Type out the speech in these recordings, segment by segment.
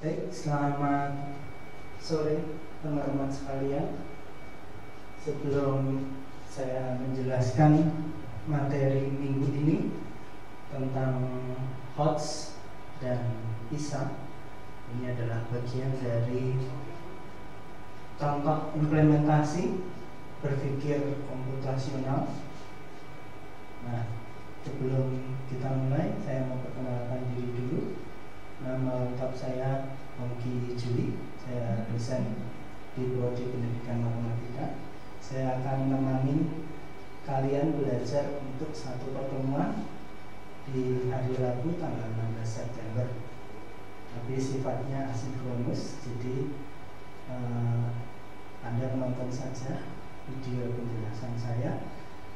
Baik, selamat sore teman-teman sekalian. Sebelum saya menjelaskan materi minggu ini tentang HOTS dan PISA, ini adalah bagian dari contoh implementasi berpikir komputasional. Nah, sebelum kita mulai, saya mau perkenalkan diri dulu. Nama lengkap saya Hongki Juli. Saya dosen di Prodi Pendidikan Matematika. Saya akan menemani kalian belajar untuk satu pertemuan di hari Rabu tanggal 16 September. Tapi sifatnya asinkronus, jadi Anda menonton saja video penjelasan saya.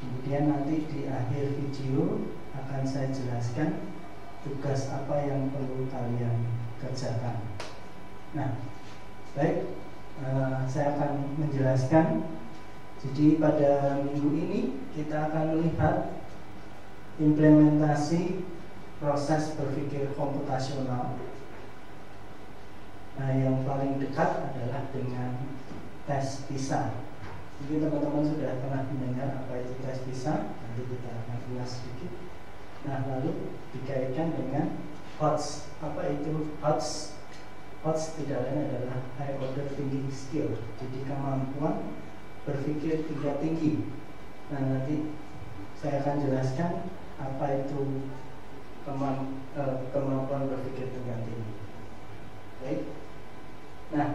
Kemudian nanti di akhir video akan saya jelaskan tugas apa yang perlu kalian kerjakan. Nah, baik, saya akan menjelaskan. Jadi pada minggu ini kita akan melihat implementasi proses berpikir komputasional. Nah, yang paling dekat adalah dengan tes PISA. Jadi teman-teman sudah pernah mendengar apa itu tes PISA. Nanti kita akan ulas sedikit. Nah, lalu dikaitkan dengan HOTS. Apa itu HOTS? HOTS tidak lain adalah High Order Thinking Skill. Jadi kemampuan berpikir tingkat tinggi. Nah, nanti saya akan jelaskan apa itu kemampuan berpikir tingkat tinggi. Baik. Nah,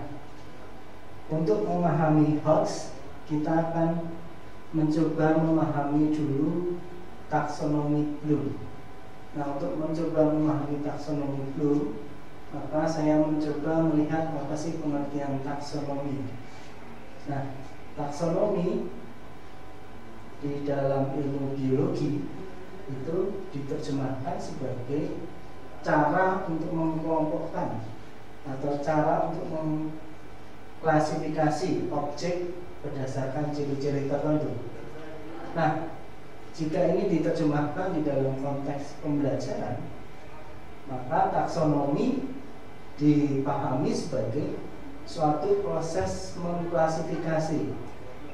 untuk memahami HOTS, kita akan mencoba memahami dulu taksonomi Bloom. Nah, untuk mencoba memahami taksonomi Bloom, maka saya mencoba melihat apa sih pengertian taksonomi. Nah, taksonomi di dalam ilmu biologi itu diterjemahkan sebagai cara untuk mengelompokkan atau cara untuk mengklasifikasi objek berdasarkan ciri-ciri tertentu. Nah, jika ini diterjemahkan di dalam konteks pembelajaran, maka taksonomi dipahami sebagai suatu proses mengklasifikasi.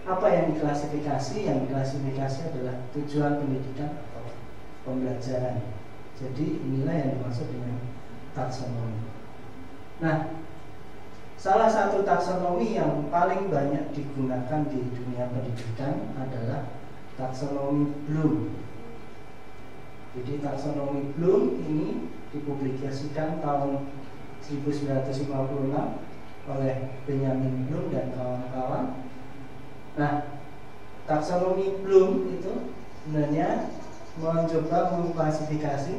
Apa yang diklasifikasi? Yang diklasifikasi adalah tujuan pendidikan atau pembelajaran. Jadi inilah yang dimaksud dengan taksonomi. Nah, salah satu taksonomi yang paling banyak digunakan di dunia pendidikan adalah taksonomi Bloom. Jadi taksonomi Bloom ini dipublikasikan tahun 1956 oleh Benjamin Bloom dan kawan-kawan. Nah, taksonomi Bloom itu sebenarnya mencoba mengklasifikasi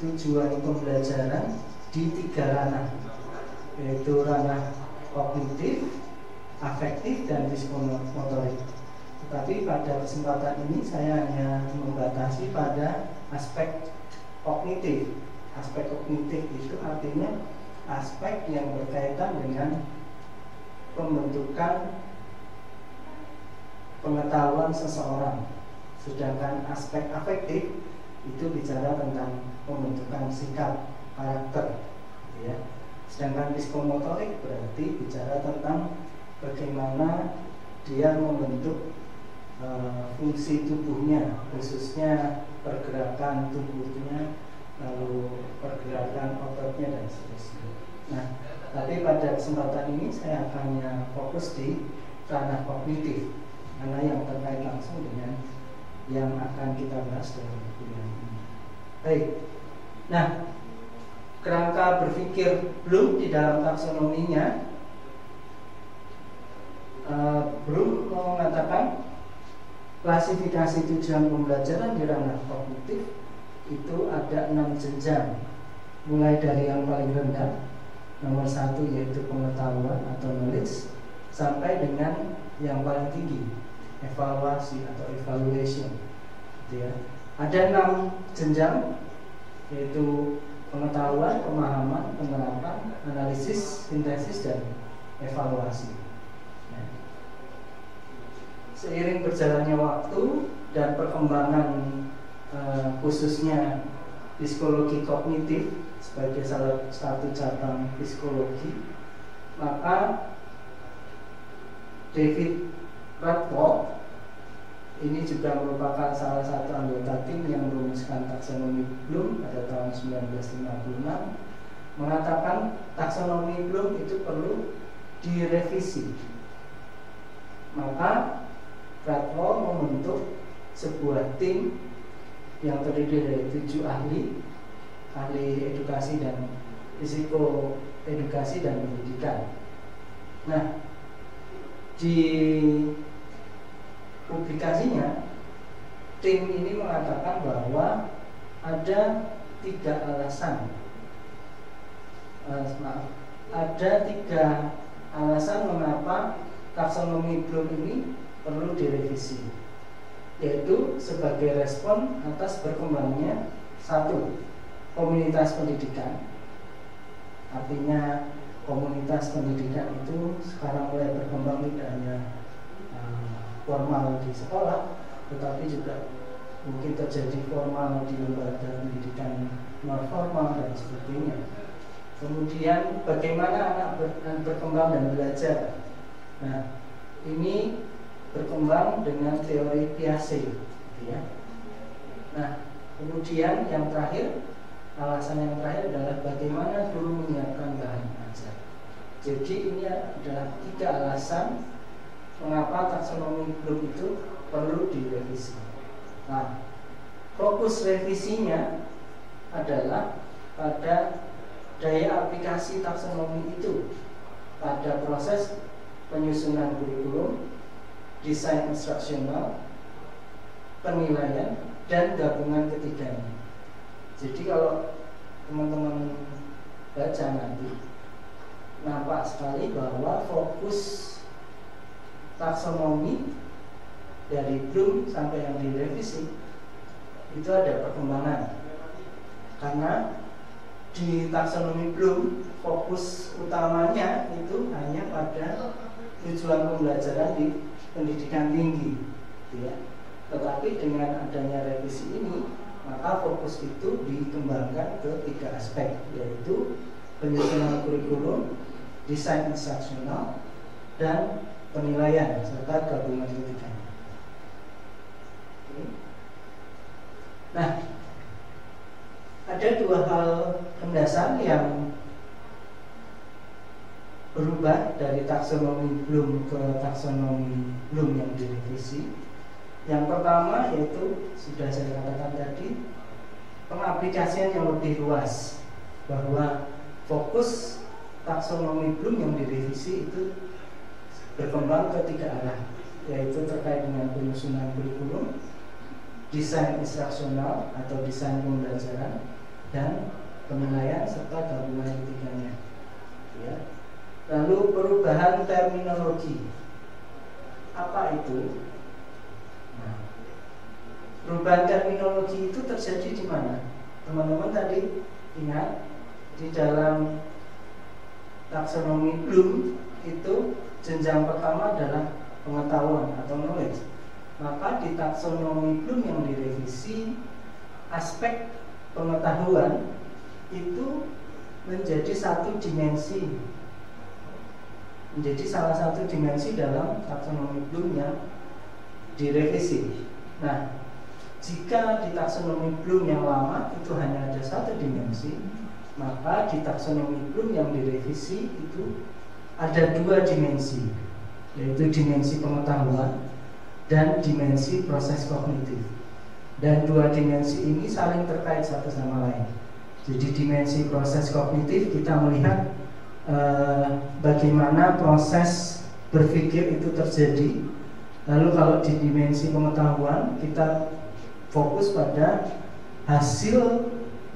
tujuan pembelajaran di 3 ranah, yaitu ranah kognitif, afektif, dan psikomotorik. Tetapi pada kesempatan ini saya hanya membatasi pada aspek kognitif. Aspek kognitif itu artinya aspek yang berkaitan dengan pembentukan pengetahuan seseorang. Sedangkan aspek afektif itu bicara tentang pembentukan sikap, karakter, ya. Sedangkan psikomotorik berarti bicara tentang bagaimana dia membentuk fungsi tubuhnya, khususnya pergerakan tubuhnya, lalu pergerakan ototnya dan seterusnya. Nah, tapi pada kesempatan ini saya akan fokus di ranah kognitif, karena yang terkait langsung dengan yang akan kita bahas dalam kuliah ini. Baik. Nah, kerangka berpikir Bloom di dalam taksonominya, Bloom mengatakan klasifikasi tujuan pembelajaran di ranah kognitif itu ada 6 jenjang, mulai dari yang paling rendah, nomor 1 yaitu pengetahuan atau knowledge, sampai dengan yang paling tinggi, evaluasi atau evaluation, gitu ya. Ada 6 jenjang, yaitu pengetahuan, pemahaman, penerapan, analisis, sintesis, dan evaluasi. Seiring berjalannya waktu dan perkembangan khususnya psikologi kognitif sebagai salah satu cabang psikologi, maka David Radcliffe ini juga merupakan salah satu anggota tim yang merumuskan taksonomi Bloom pada tahun 1956, mengatakan taksonomi Bloom itu perlu direvisi. Maka Radcliffe membentuk sebuah tim yang terdiri dari 7 ahli edukasi dan risiko edukasi dan pendidikan. Nah, di publikasinya tim ini mengatakan bahwa ada 3 alasan, ada 3 alasan mengapa taksonomi Bloom ini perlu direvisi, yaitu sebagai respon atas berkembangnya 1. Komunitas pendidikan. Artinya komunitas pendidikan itu sekarang mulai berkembang, tidak hanya formal di sekolah, tetapi juga mungkin terjadi formal di lembaga pendidikan non formal dan sebagainya. Kemudian bagaimana anak berkembang dan belajar. Nah, ini berkembang dengan teori Piaget, ya. Nah, kemudian yang terakhir, alasan yang terakhir adalah bagaimana guru menyiapkan bahan ajar. Jadi ini adalah 3 alasan mengapa taksonomi Bloom itu perlu direvisi. Nah, fokus revisinya adalah pada daya aplikasi taksonomi itu pada proses penyusunan kurikulum, desain instruksional, penilaian, dan gabungan ketiganya. Jadi kalau teman-teman baca nanti, nampak sekali bahwa fokus taksonomi dari Bloom sampai yang direvisi itu ada perkembangan, karena di taksonomi Bloom fokus utamanya itu hanya pada tujuan pembelajaran di pendidikan tinggi, ya. Tetapi dengan adanya revisi ini, maka fokus itu dikembangkan ke 3 aspek, yaitu penyusunan kurikulum, desain instruksional, dan penilaian serta gabungan ketiganya. Nah, ada 2 hal mendasar yang berubah dari taksonomi Bloom ke taksonomi Bloom yang direvisi. Yang pertama yaitu sudah saya katakan tadi, pengaplikasian yang lebih luas, bahwa fokus taksonomi Bloom yang direvisi itu berkembang ke 3 arah, yaitu terkait dengan penyusunan kurikulum, desain instruksional atau desain pembelajaran, dan penilaian serta gabungan ketiganya, ya. Lalu perubahan terminologi, apa itu? Nah, perubahan terminologi itu terjadi di mana? Teman-teman tadi ingat di dalam taksonomi Bloom itu jenjang pertama adalah pengetahuan atau knowledge. Maka di taksonomi Bloom yang direvisi, aspek pengetahuan itu menjadi satu dimensi, menjadi salah satu dimensi dalam taksonomi Bloom yang direvisi. Nah, jika di taksonomi Bloom yang lama itu hanya ada satu dimensi, maka di taksonomi Bloom yang direvisi itu ada 2 dimensi, yaitu dimensi pengetahuan dan dimensi proses kognitif. Dan 2 dimensi ini saling terkait satu sama lain. Jadi dimensi proses kognitif kita melihat bagaimana proses berpikir itu terjadi. Lalu kalau di dimensi pengetahuan kita fokus pada hasil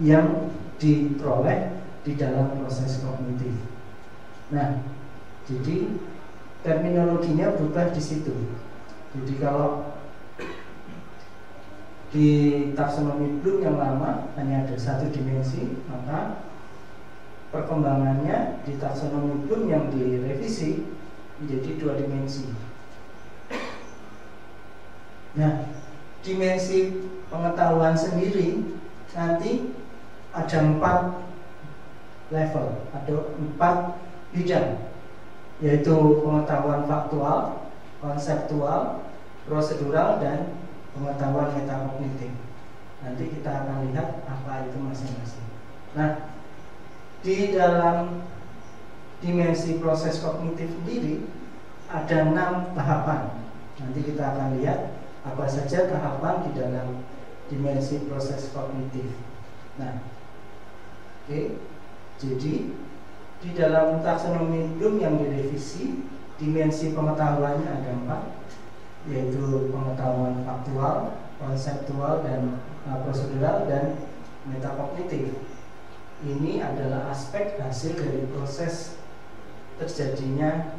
yang diperoleh di dalam proses kognitif. Nah, jadi terminologinya berubah di situ. Jadi kalau di taksonomi Bloom yang lama hanya ada satu dimensi, maka perkembangannya di taksonomi Bloom yang direvisi menjadi 2 dimensi. Nah, dimensi pengetahuan sendiri nanti ada 4 level, ada 4 bidang, yaitu pengetahuan faktual, konseptual, prosedural, dan pengetahuan metakognitif. Nanti kita akan lihat apa itu masing-masing. Nah, di dalam dimensi proses kognitif sendiri ada 6 tahapan. Nanti kita akan lihat apa saja tahapan di dalam dimensi proses kognitif. Nah, oke. Jadi di dalam taksonomi Bloom yang direvisi, dimensi pengetahuannya ada 4, yaitu pengetahuan faktual, konseptual, dan prosedural, dan metakognitif. Ini adalah aspek hasil dari proses terjadinya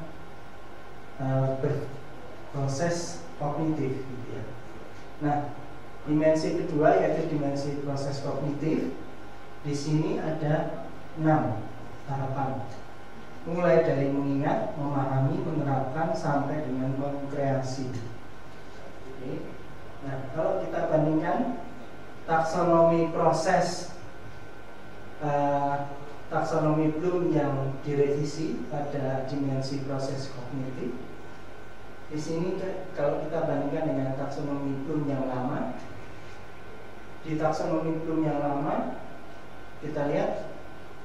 proses kognitif, gitu ya. Nah, dimensi kedua yaitu dimensi proses kognitif. Di sini ada 6 tahapan, mulai dari mengingat, memahami, menerapkan, sampai dengan mengkreasi. Oke. Nah, kalau kita bandingkan taksonomi proses taksonomi Bloom yang direvisi pada dimensi proses kognitif, di sini kalau kita bandingkan dengan taksonomi Bloom yang lama, di taksonomi Bloom yang lama kita lihat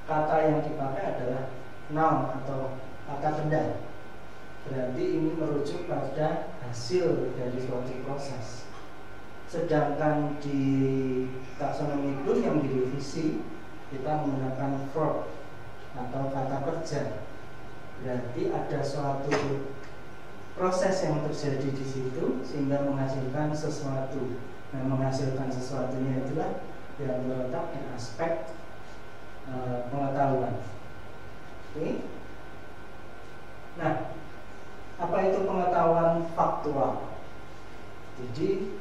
kata yang dipakai adalah noun atau kata benda. Berarti ini merujuk pada hasil dari suatu proses. Sedangkan di taksonomi Bloom yang direvisi, kita menggunakan verb atau kata kerja. Berarti ada suatu proses yang terjadi di situ sehingga menghasilkan sesuatu. Nah, menghasilkan sesuatunya itulah yang terletak di aspek pengetahuan. Oke. Nah, apa itu pengetahuan faktual? Jadi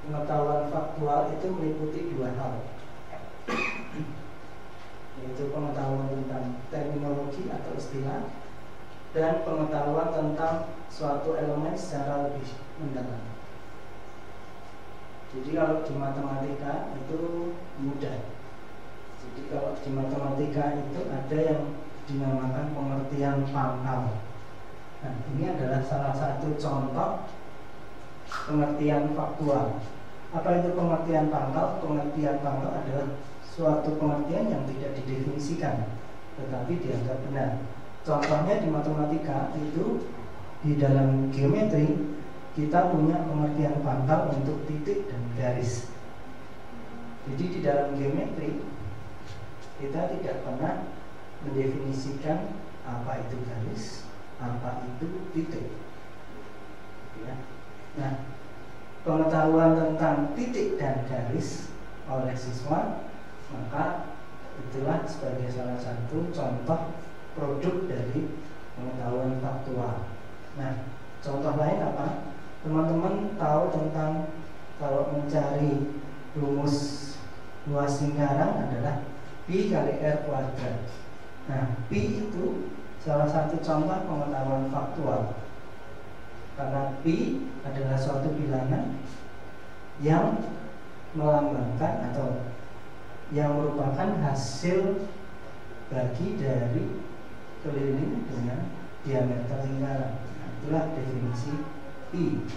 pengetahuan faktual itu meliputi 2 hal, yaitu pengetahuan tentang terminologi atau istilah, dan pengetahuan tentang suatu elemen secara lebih mendalam. Jadi kalau di matematika itu mudah. Jadi kalau di matematika itu ada yang dinamakan pengertian pangkal. Nah, ini adalah salah satu contoh pengertian faktual. Apa itu pengertian pangkal? Pengertian pangkal adalah suatu pengertian yang tidak didefinisikan, tetapi dianggap benar. Contohnya di matematika itu, di dalam geometri kita punya pengertian pangkal untuk titik dan garis. Jadi di dalam geometri kita tidak pernah mendefinisikan apa itu garis, apa itu titik. Ya. Nah, pengetahuan tentang titik dan garis oleh siswa, maka itulah sebagai salah satu contoh produk dari pengetahuan faktual. Nah, contoh lain apa? Teman-teman tahu tentang kalau mencari rumus luas lingkaran adalah Pi kali R kuadrat. Nah, Pi itu salah satu contoh pengetahuan faktual, karena Pi adalah suatu bilangan yang melambangkan atau yang merupakan hasil bagi dari keliling dengan diameter lingkaran. Nah, itulah definisi Pi.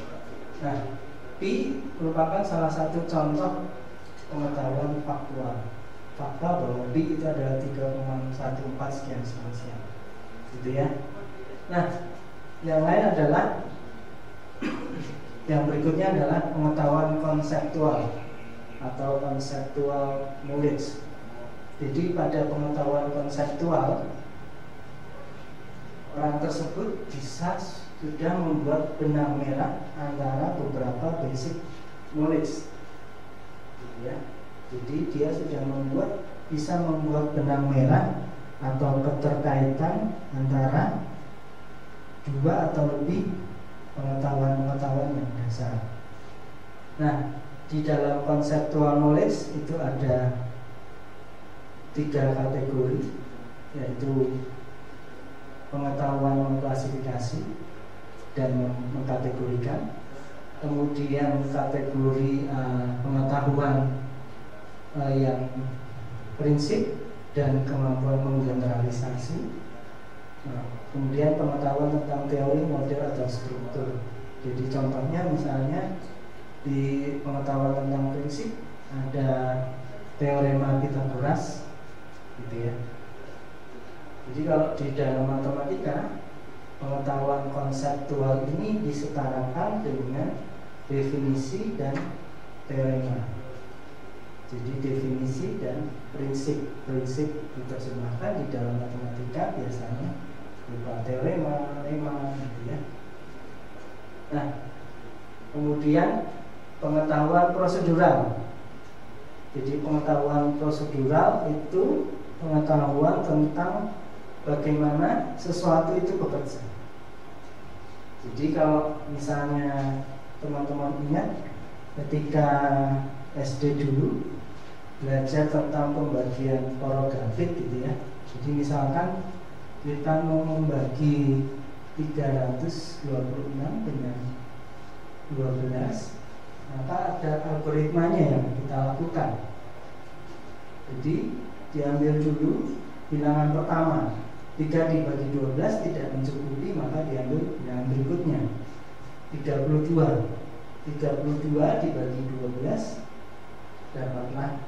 Nah, Pi merupakan salah satu contoh pengetahuan faktual. Fakta bahwa Pi itu adalah 3,14 sekian sekian, gitu ya. Nah, yang lain adalah yang berikutnya adalah pengetahuan konseptual atau conceptual knowledge. Jadi pada pengetahuan konseptual, orang tersebut bisa sudah membuat benang merah antara beberapa basic knowledge, gitu ya. Jadi dia sudah bisa membuat benang merah atau keterkaitan antara 2 atau lebih pengetahuan-pengetahuan yang dasar. Nah, di dalam conceptual knowledge itu ada 3 kategori, yaitu pengetahuan mengklasifikasi dan mengkategorikan, kemudian kategori pengetahuan yang prinsip dan kemampuan menggeneralisasi. Nah, kemudian pengetahuan tentang teori, model atau struktur. Jadi contohnya misalnya di pengetahuan tentang prinsip ada teorema Pythagoras, gitu ya. Jadi kalau di dalam matematika pengetahuan konseptual ini disetarakan dengan definisi dan teorema. Jadi definisi dan prinsip diterjemahkan di dalam matematika biasanya berupa teorema, lemma, gitu ya. Nah, kemudian pengetahuan prosedural. Jadi pengetahuan prosedural itu pengetahuan tentang bagaimana sesuatu itu bekerja. Jadi kalau misalnya teman-teman ingat ketika SD dulu belajar tentang pembagian porografik gitu ya. Jadi misalkan kita mau membagi 326 dengan 12, maka ada algoritmanya yang kita lakukan. Jadi diambil dulu bilangan pertama, 3 dibagi 12 tidak mencukupi, maka diambil bilangan berikutnya 32 dibagi 12 dapatlah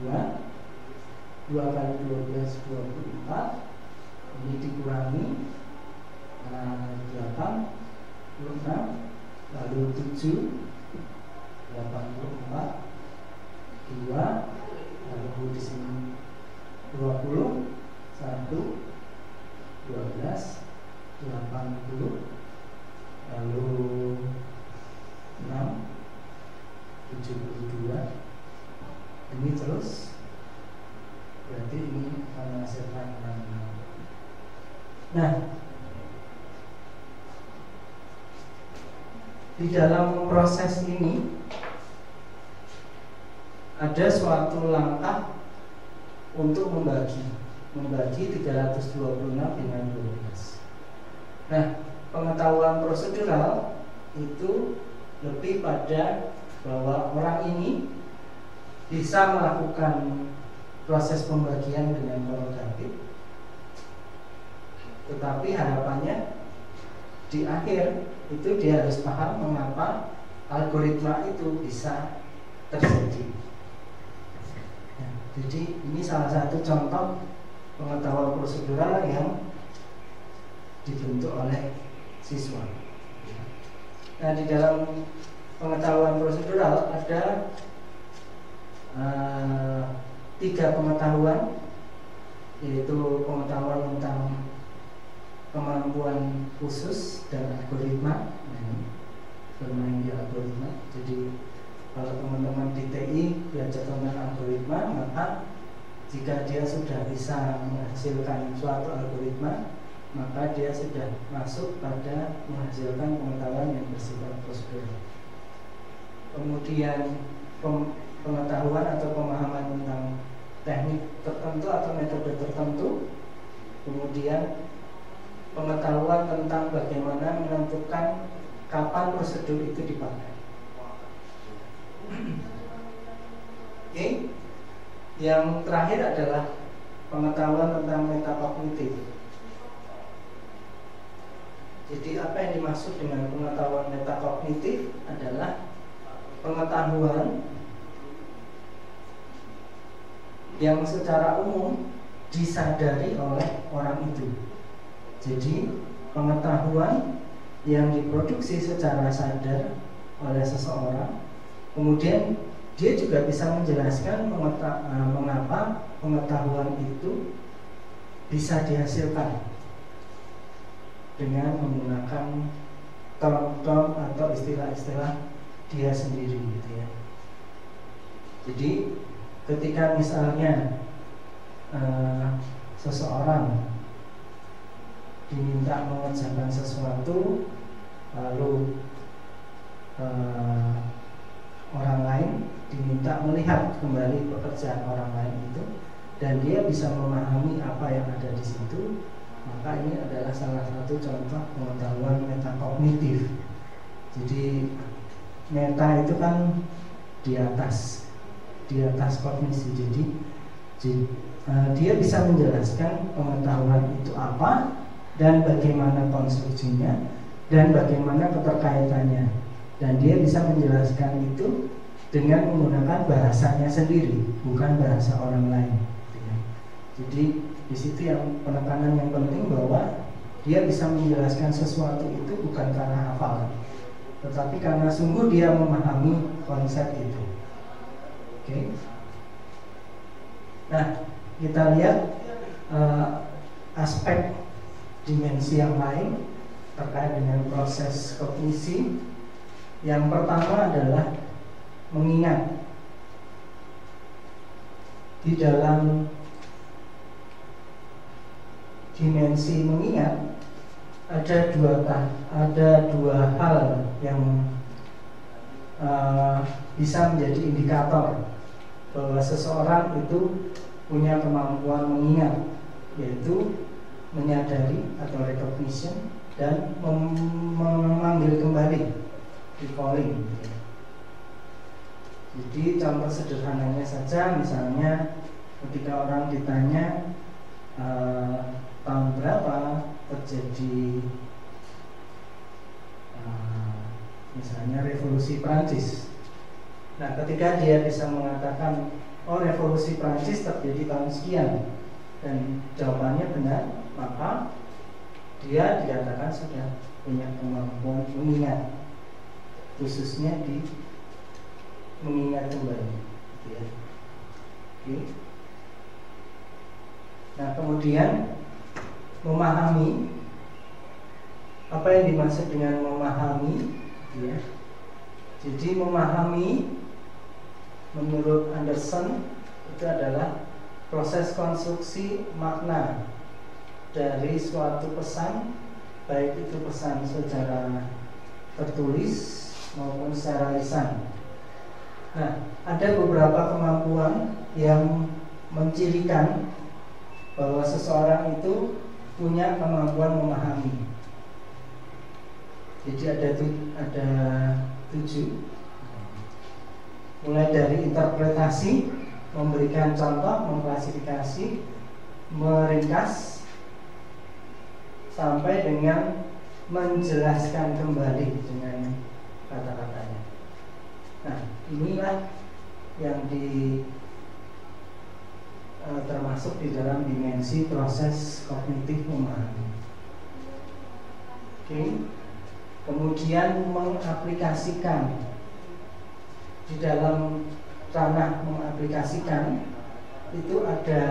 2 kali 12 24, ini dikurangi 8 6, lalu 7 84 2, lalu di sini 20 1 12 80, lalu 6 72, ini terus berarti ini menghasilkan 6. Nah, di dalam proses ini ada suatu langkah untuk membagi 326 dengan 12. Nah, pengetahuan prosedural itu lebih pada bahwa orang ini bisa melakukan proses pembagian dengan porografik, tetapi harapannya di akhir itu dia harus paham mengapa algoritma itu bisa terjadi. Nah, jadi ini salah satu contoh pengetahuan prosedural yang dibentuk oleh siswa. Nah, di dalam pengetahuan prosedural ada 3 pengetahuan, yaitu pengetahuan tentang kemampuan khusus dan algoritma. Bermain di algoritma. Jadi kalau teman-teman di TI belajar tentang algoritma, maka jika dia sudah bisa menghasilkan suatu algoritma, maka dia sudah masuk pada menghasilkan pengetahuan yang bersifat prosedural. Kemudian pengetahuan atau pemahaman tentang teknik tertentu atau metode tertentu. Kemudian pengetahuan tentang bagaimana menentukan kapan prosedur itu dipakai. Oke. Yang terakhir adalah pengetahuan tentang metakognitif. Jadi apa yang dimaksud dengan pengetahuan metakognitif adalah pengetahuan yang secara umum disadari oleh orang itu. Jadi pengetahuan yang diproduksi secara sadar oleh seseorang, kemudian dia juga bisa menjelaskan mengapa pengetahuan itu bisa dihasilkan dengan menggunakan term-term atau istilah-istilah dia sendiri, gitu ya. Jadi ketika misalnya seseorang diminta mengerjakan sesuatu, lalu orang lain diminta melihat kembali pekerjaan orang lain itu, dan dia bisa memahami apa yang ada di situ, maka ini adalah salah satu contoh pengetahuan metakognitif. Jadi meta itu kan di atas kognisi. Jadi Dia bisa menjelaskan pengetahuan itu apa dan bagaimana konstruksinya dan bagaimana keterkaitannya, dan dia bisa menjelaskan itu dengan menggunakan bahasanya sendiri, bukan bahasa orang lain. Jadi di situ yang penekanan yang penting bahwa dia bisa menjelaskan sesuatu itu bukan karena hafal, tetapi karena sungguh dia memahami konsep itu. Oke. Nah, kita lihat aspek dimensi yang lain terkait dengan proses kognisi. Yang pertama adalah mengingat. Di dalam dimensi mengingat ada dua hal yang bisa menjadi indikator bahwa seseorang itu punya kemampuan mengingat, yaitu menyadari atau recognition dan memanggil kembali, recalling. Jadi contoh sederhananya saja, misalnya ketika orang ditanya tahun berapa terjadi misalnya revolusi Prancis. Nah, ketika dia bisa mengatakan, oh revolusi Prancis terjadi tahun sekian, dan jawabannya benar, maka dia dikatakan sudah punya kemampuan mengingat, khususnya di mengingat kembali, gitu ya. Oke. Nah, kemudian memahami. Apa yang dimaksud dengan memahami? Ya. Jadi memahami menurut Anderson itu adalah proses konstruksi makna dari suatu pesan, baik itu pesan secara tertulis maupun secara lisan. Nah, ada beberapa kemampuan yang mencirikan bahwa seseorang itu punya kemampuan memahami. Jadi ada 7, mulai dari interpretasi, memberikan contoh, mengklasifikasi, meringkas, sampai dengan menjelaskan kembali dengan kata-katanya. Nah, inilah yang termasuk di dalam dimensi proses kognitif memahami. Oke. Kemudian mengaplikasikan. Di dalam ranah mengaplikasikan itu ada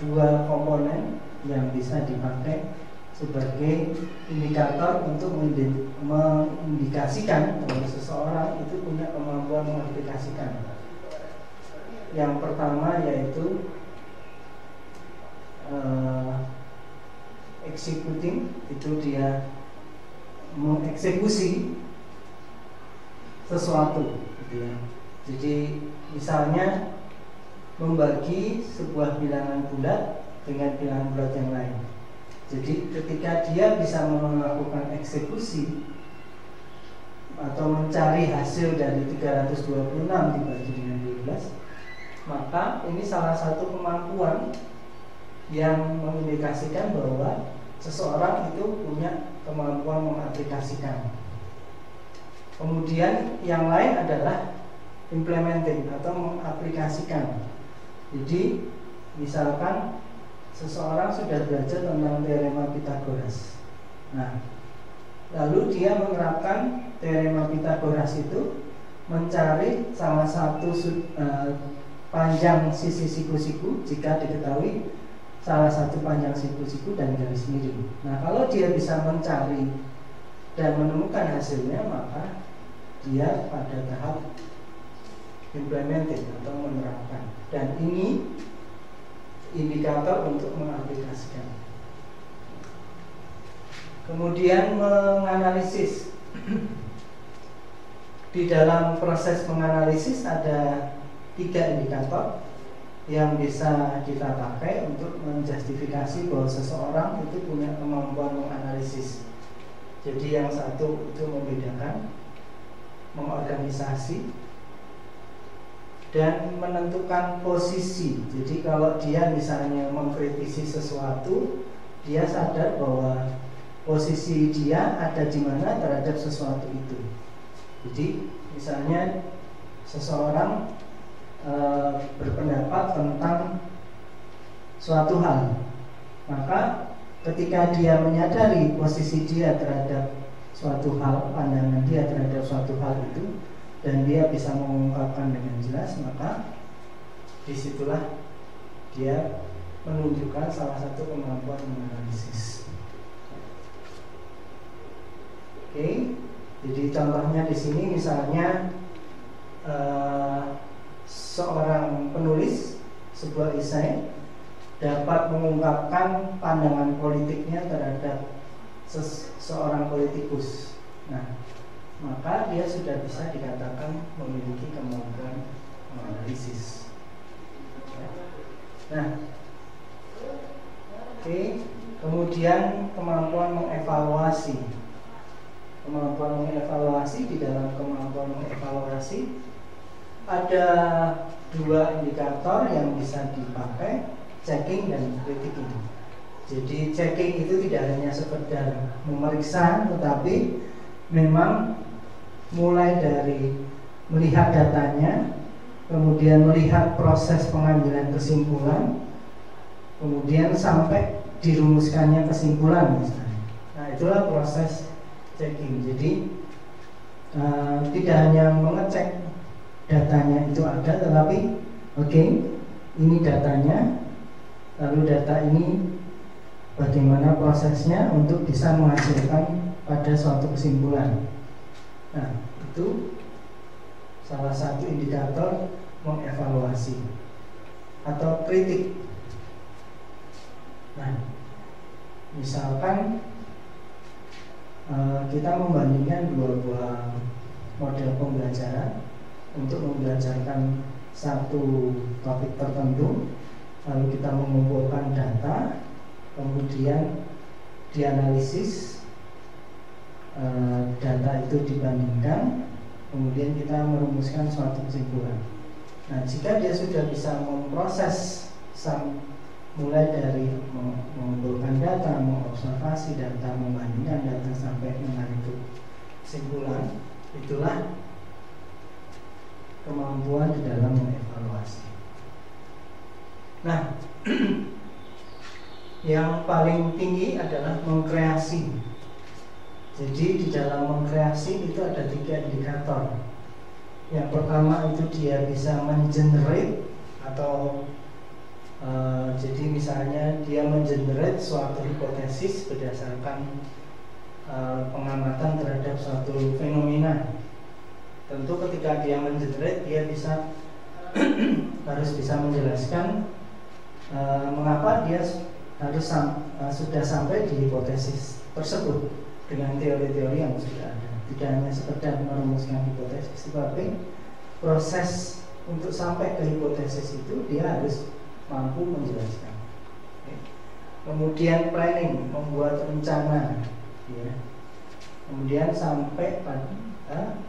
2 komponen yang bisa dipakai sebagai indikator untuk mengindikasikan bahwa seseorang itu punya kemampuan mengaplikasikan. Yang pertama yaitu executing, itu dia mengeksekusi sesuatu, gitu ya. Jadi misalnya membagi sebuah bilangan bulat dengan bilangan bulat yang lain. Jadi ketika dia bisa melakukan eksekusi atau mencari hasil dari 326 dibagi dengan 12, maka ini salah satu kemampuan yang mengindikasikan bahwa seseorang itu punya kemampuan mengaplikasikan. Kemudian yang lain adalah implementing atau mengaplikasikan. Jadi misalkan seseorang sudah belajar tentang teorema Pythagoras. Nah, lalu dia menerapkan teorema Pythagoras itu, mencari salah satu panjang sisi siku-siku jika diketahui salah satu panjang siku-siku dan garis miring. Nah, kalau dia bisa mencari dan menemukan hasilnya, maka dia pada tahap implementing atau menerapkan. Dan ini indikator untuk mengaplikasikan. Kemudian menganalisis. Di dalam proses menganalisis ada 3 indikator yang bisa kita pakai untuk menjustifikasi bahwa seseorang itu punya kemampuan menganalisis. Jadi yang satu itu membedakan, mengorganisasi, dan menentukan posisi. Jadi kalau dia misalnya mengkritisi sesuatu, dia sadar bahwa posisi dia ada di mana terhadap sesuatu itu. Jadi misalnya seseorang berpendapat tentang suatu hal, maka ketika dia menyadari posisi dia terhadap suatu hal, pandangan dia terhadap suatu hal itu, dan dia bisa mengungkapkan dengan jelas, maka disitulah dia menunjukkan salah satu kemampuan menganalisis. Oke, jadi contohnya di sini misalnya seorang penulis sebuah esai dapat mengungkapkan pandangan politiknya terhadap seorang politikus. Nah, maka dia sudah bisa dikatakan memiliki kemampuan menganalisis. Nah, oke, kemudian kemampuan mengevaluasi. Kemampuan mengevaluasi, di dalam kemampuan mengevaluasi ada dua indikator yang bisa dipakai, checking dan critiquing. Jadi checking itu tidak hanya sekedar memeriksa, tetapi memang mulai dari melihat datanya, kemudian melihat proses pengambilan kesimpulan, kemudian sampai dirumuskannya kesimpulan misalnya. Nah, itulah proses checking. Jadi tidak hanya mengecek datanya itu ada, tetapi oke, ini datanya, lalu data ini bagaimana prosesnya untuk bisa menghasilkan pada suatu kesimpulan. Nah, itu salah satu indikator mengevaluasi atau kritik. Nah, misalkan kita membandingkan dua buah model pembelajaran untuk membelajarkan satu topik tertentu, lalu kita mengumpulkan data, kemudian dianalisis, data itu dibandingkan, kemudian kita merumuskan suatu kesimpulan. Nah, jika dia sudah bisa memproses mulai dari mengumpulkan data, mengobservasi data, membandingkan data sampai menarik kesimpulan, itulah kemampuan di dalam mengevaluasi. Nah, yang paling tinggi adalah mengkreasi. Jadi di dalam mengkreasi itu ada 3 indikator. Yang pertama itu dia bisa mengenerate atau jadi misalnya dia mengenerate suatu hipotesis berdasarkan pengamatan terhadap suatu fenomena. Tentu ketika dia mengenerate, dia bisa harus bisa menjelaskan mengapa dia harus sudah sampai di hipotesis tersebut dengan teori-teori yang sudah ada. Tidak hanya sekedar merumuskan hipotesis, tetapi proses untuk sampai ke hipotesis itu dia harus mampu menjelaskan. Kemudian planning, membuat rencana, ya. Kemudian sampai pada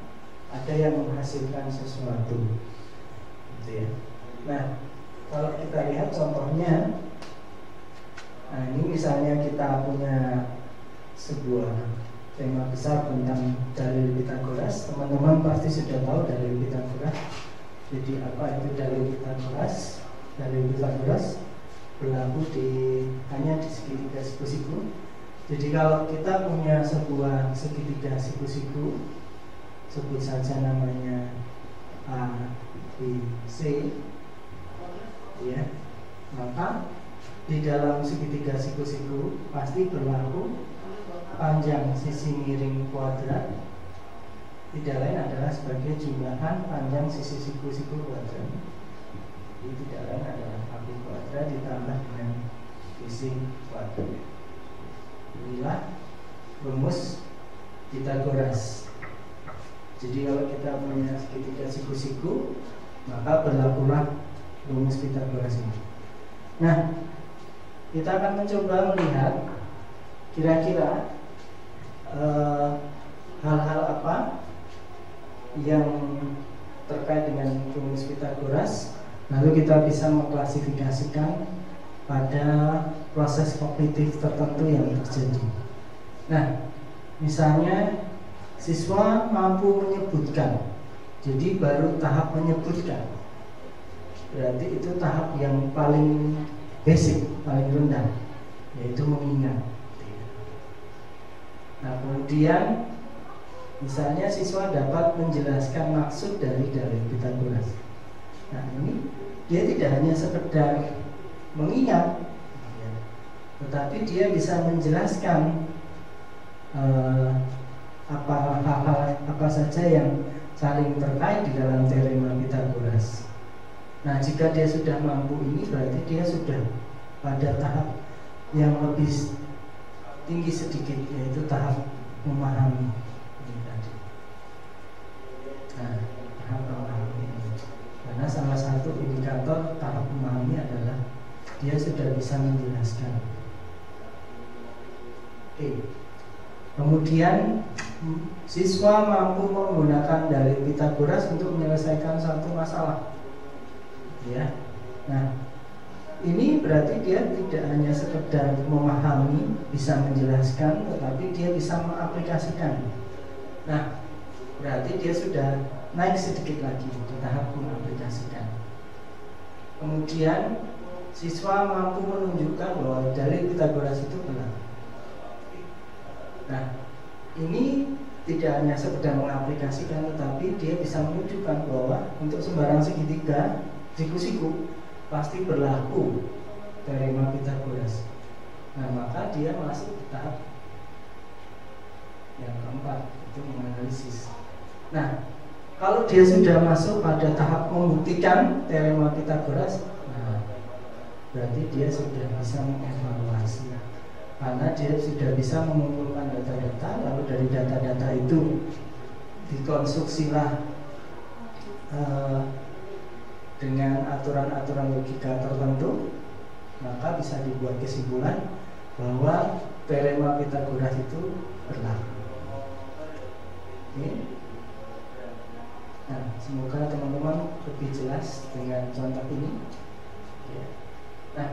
ada yang menghasilkan sesuatu, gitu ya. Nah, kalau kita lihat contohnya, nah ini misalnya kita punya sebuah tema besar tentang dalil Pythagoras. Teman-teman pasti sudah tahu dalil Pythagoras. Jadi apa itu dalil Pythagoras? Dalil Pythagoras berlaku hanya di segitiga siku-siku. Jadi kalau kita punya sebuah segitiga siku-siku, sebut saja namanya A, B, C, ya, maka di dalam segitiga siku-siku pasti berlaku panjang sisi miring kuadrat tidak lain adalah sebagai jumlahan panjang sisi siku-siku kuadrat. Jadi tidak lain adalah AB kuadrat ditambah dengan sisi kuadrat. Inilah rumus Pythagoras. Jadi kalau kita punya segitiga siku-siku, maka berlakulah rumus Pythagoras ini. Nah, kita akan mencoba melihat kira-kira hal-hal apa yang terkait dengan rumus Pitagoras, lalu kita bisa mengklasifikasikan pada proses kognitif tertentu yang terjadi. Nah, misalnya siswa mampu menyebutkan, jadi baru tahap menyebutkan, berarti itu tahap yang paling basic, paling rendah, yaitu mengingat. Nah, kemudian misalnya siswa dapat menjelaskan maksud dari Pitagoras. Nah, ini dia tidak hanya sekedar mengingat, tetapi dia bisa menjelaskan hal-hal apa saja yang saling terkait di dalam teorema Pitagoras. Nah, jika dia sudah mampu ini, berarti dia sudah pada tahap yang lebih tinggi sedikit, yaitu tahap memahami. Nah, tahap memahami. Karena salah satu indikator tahap memahami adalah dia sudah bisa menjelaskan. Oke. Kemudian siswa mampu menggunakan dalil Pitagoras untuk menyelesaikan satu masalah. Ya. Nah, ini berarti dia tidak hanya sekedar memahami, bisa menjelaskan, tetapi dia bisa mengaplikasikan. Nah, berarti dia sudah naik sedikit lagi di tahap mengaplikasikan. Kemudian siswa mampu menunjukkan bahwa dalil Pitagoras itu benar. Nah, ini tidak hanya sekedar mengaplikasikan, tetapi dia bisa menunjukkan bahwa untuk sembarang segitiga siku-siku pasti berlaku teorema Pitagoras. Nah, maka dia masuk di tahap yang keempat, itu menganalisis. Nah, kalau dia sudah masuk pada tahap membuktikan teorema Pitagoras, nah, berarti dia sudah bisa mengevaluasi, karena dia sudah bisa mengumpulkan data-data, lalu dari data-data itu dikonstruksilah dengan aturan-aturan logika tertentu, maka bisa dibuat kesimpulan bahwa teorema Pitagoras itu berlaku. Oke. Nah, semoga teman-teman lebih jelas dengan contoh ini. Nah,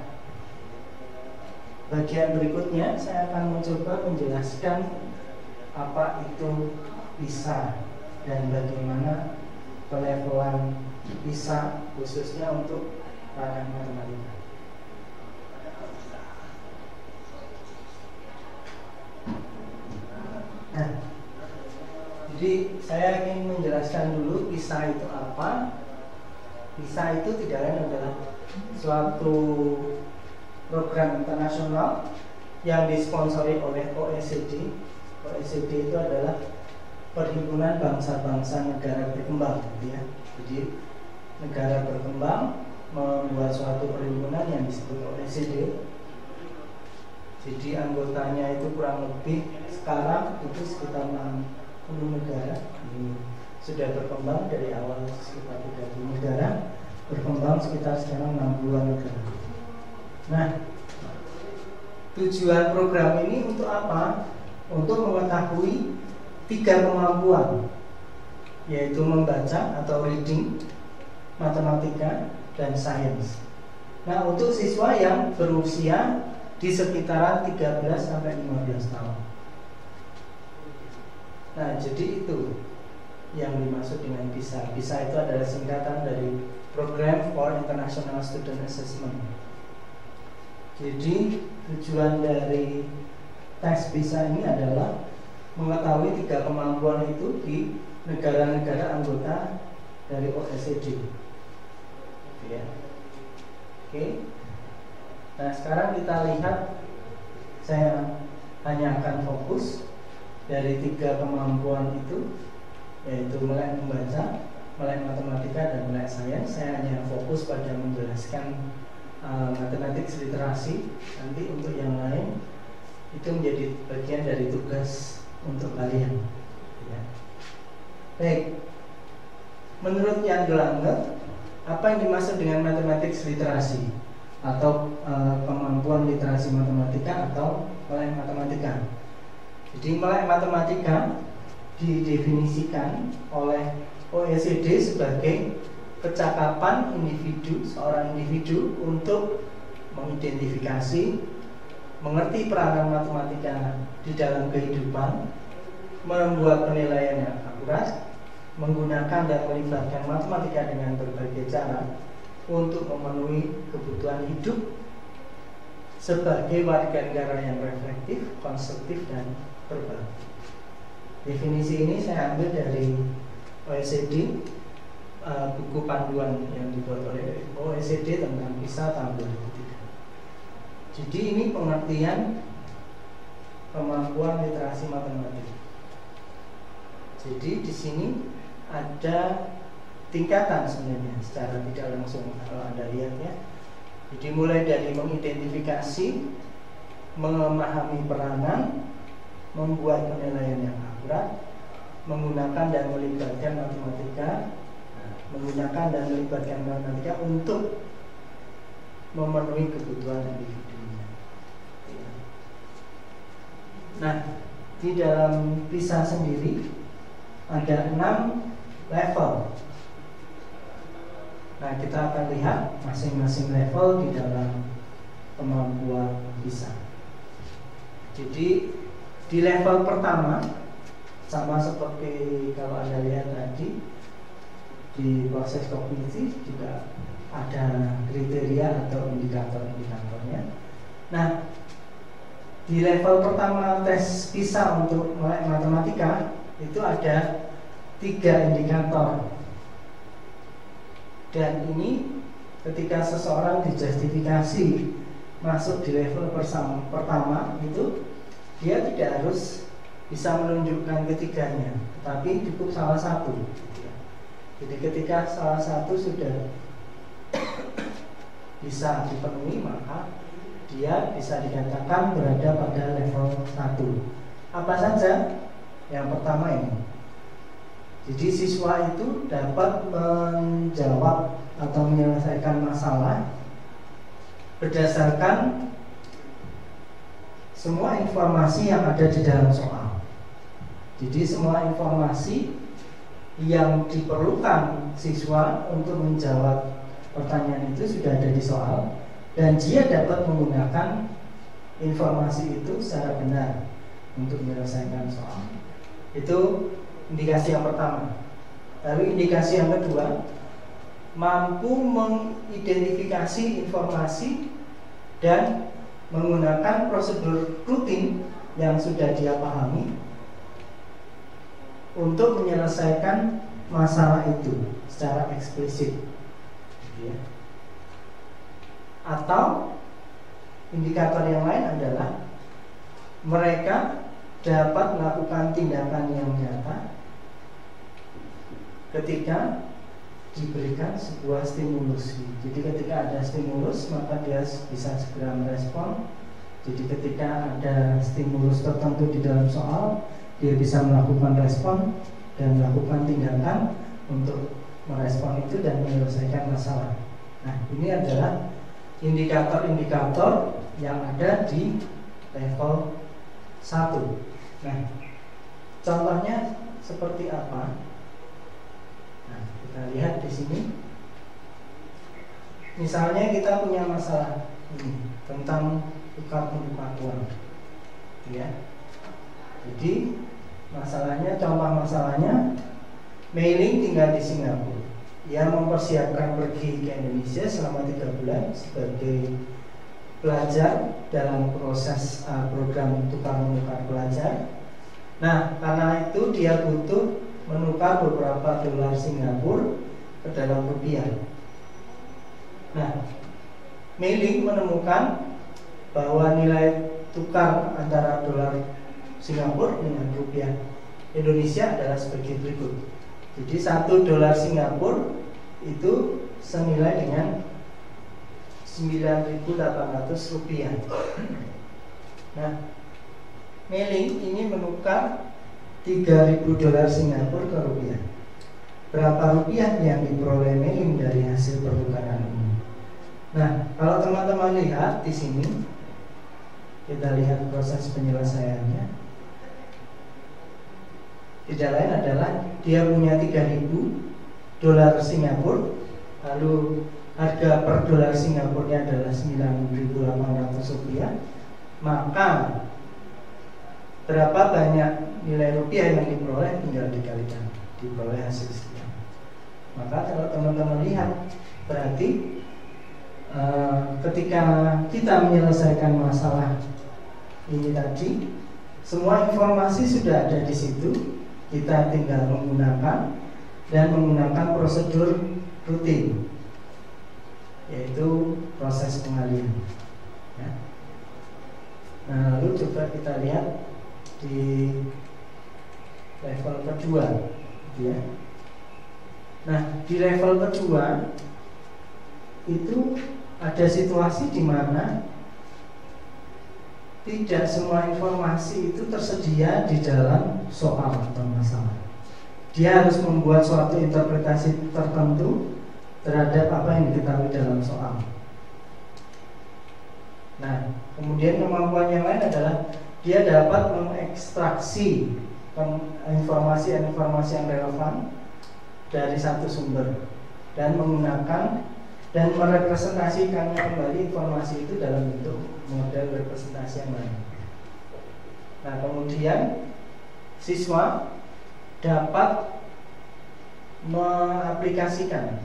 bagian berikutnya saya akan mencoba menjelaskan apa itu PISA dan bagaimana pelevelan PISA khususnya untuk ranah matematika. Nah, jadi saya ingin menjelaskan dulu PISA itu apa. PISA itu tidak lain adalah suatu program internasional yang disponsori oleh OECD. OECD itu adalah Perhimpunan Bangsa-Bangsa Negara Berkembang, ya. Jadi negara berkembang membuat suatu perhimpunan yang disebut OECD. Jadi anggotanya itu kurang lebih sekarang itu sekitar 60 negara. Ini sudah berkembang dari awal sekitar 30 negara, berkembang sekitar sekarang 60-an negara. Nah, tujuan program ini untuk apa? Untuk mengetahui 3 kemampuan, yaitu membaca atau reading, matematika, dan sains. Nah, untuk siswa yang berusia di sekitaran 13 sampai 15 tahun. Nah, jadi itu yang dimaksud dengan PISA. PISA itu adalah singkatan dari Program for International Student Assessment. Jadi tujuan dari tes PISA ini adalah mengetahui 3 kemampuan itu di negara-negara anggota dari OECD. Ya. Oke. Nah, sekarang kita lihat, saya hanya akan fokus dari 3 kemampuan itu, yaitu melek membaca, melek matematika, dan melek sains. Saya hanya fokus pada menjelaskan matematik literasi. Nanti untuk yang lain itu menjadi bagian dari tugas untuk kalian, ya. Baik, menurut Jan Delanger, apa yang dimaksud dengan matematik literasi atau kemampuan literasi matematika atau melek matematika? Jadi melek matematika didefinisikan oleh OECD sebagai kecakapan individu, seorang individu untuk mengidentifikasi, mengerti peranan matematika di dalam kehidupan, membuat penilaian yang akurat, menggunakan dan melibatkan matematika dengan berbagai cara untuk memenuhi kebutuhan hidup sebagai warga negara yang reflektif, konstruktif, dan berbakti. Definisi ini saya ambil dari OECD, buku panduan yang dibuat oleh OECD tentang PISA tahun 2003. Jadi ini pengertian kemampuan literasi matematika. Jadi di sini ada tingkatan sebenarnya secara tidak langsung kalau Anda lihat ya. Jadi mulai dari mengidentifikasi, memahami peranan, membuat penilaian yang akurat, menggunakan dan melibatkan matematika, untuk memenuhi kebutuhan individunya. Nah, di dalam PISA sendiri ada 6 level. Nah, kita akan lihat masing-masing level di dalam kemampuan PISA. Jadi di level pertama, sama seperti kalau Anda lihat tadi, di proses kognitif juga ada kriteria atau indikator-indikatornya. Nah, di level pertama tes PISA untuk melek matematika itu ada 3 indikator. Dan ini ketika seseorang dijustifikasi masuk di level pertama itu, dia tidak harus bisa menunjukkan ketiganya, tapi cukup salah satu. Jadi ketika salah satu sudah bisa dipenuhi, maka dia bisa dikatakan berada pada level 1. Apa saja? Yang pertama ini. Jadi siswa itu dapat menjawab atau menyelesaikan masalah berdasarkan semua informasi yang ada di dalam soal. Jadi semua informasi yang diperlukan siswa untuk menjawab pertanyaan itu sudah ada di soal, dan dia dapat menggunakan informasi itu secara benar untuk menyelesaikan soal. Itu indikasi yang pertama. Lalu indikasi yang kedua, mampu mengidentifikasi informasi dan menggunakan prosedur rutin yang sudah dia pahami untuk menyelesaikan masalah itu secara eksplisit. Atau indikator yang lain adalah mereka dapat melakukan tindakan yang nyata ketika diberikan sebuah stimulus. Jadi ketika ada stimulus, maka dia bisa segera merespon. Jadi ketika ada stimulus tertentu di dalam soal, dia bisa melakukan respon dan melakukan tindakan untuk merespon itu dan menyelesaikan masalah. Nah, ini adalah indikator-indikator yang ada di level 1. Nah, contohnya seperti apa? Nah, kita lihat di sini. Misalnya kita punya masalah ini tentang tukar menukar uang, ya. Jadi contoh masalahnya, Mei-ling tinggal di Singapura. Ia mempersiapkan pergi ke Indonesia selama 3 bulan sebagai pelajar dalam proses program tukar menukar pelajar. Nah, karena itu dia butuh menukar beberapa dolar Singapura ke dalam rupiah. Nah, Mei-ling menemukan bahwa nilai tukar antara dolar Singapura dengan rupiah Indonesia adalah sebagai berikut. Jadi 1 dolar Singapura itu senilai dengan 9.800 rupiah. Nah, Mei-ling ini menukar 3.000 dolar Singapura ke rupiah. Berapa rupiah yang diperoleh Mei-ling dari hasil pertukaran ini? Nah, kalau teman-teman lihat di sini, kita lihat proses penyelesaiannya. tidak lain adalah dia punya 3.000 dolar Singapura, lalu harga per dolar Singapura adalah 9.800 rupiah, maka berapa banyak nilai rupiah yang diperoleh tinggal dikalikan, diperoleh hasil sekian. Maka kalau teman-teman lihat, berarti ketika kita menyelesaikan masalah ini tadi, semua informasi sudah ada di situ, kita tinggal menggunakan dan menggunakan prosedur rutin, yaitu proses pengalihan. Ya. Nah, lalu coba kita lihat di level kedua, ya. Nah, di level kedua itu ada situasi di mana tidak semua informasi itu tersedia di dalam soal atau masalah. Dia harus membuat suatu interpretasi tertentu terhadap apa yang diketahui dalam soal. Nah, kemudian kemampuan yang lain adalah dia dapat mengekstraksi informasi-informasi yang relevan dari satu sumber dan menggunakan dan merepresentasikannya kembali informasi itu dalam bentuk model representasi yang lain. Nah, kemudian siswa dapat mengaplikasikan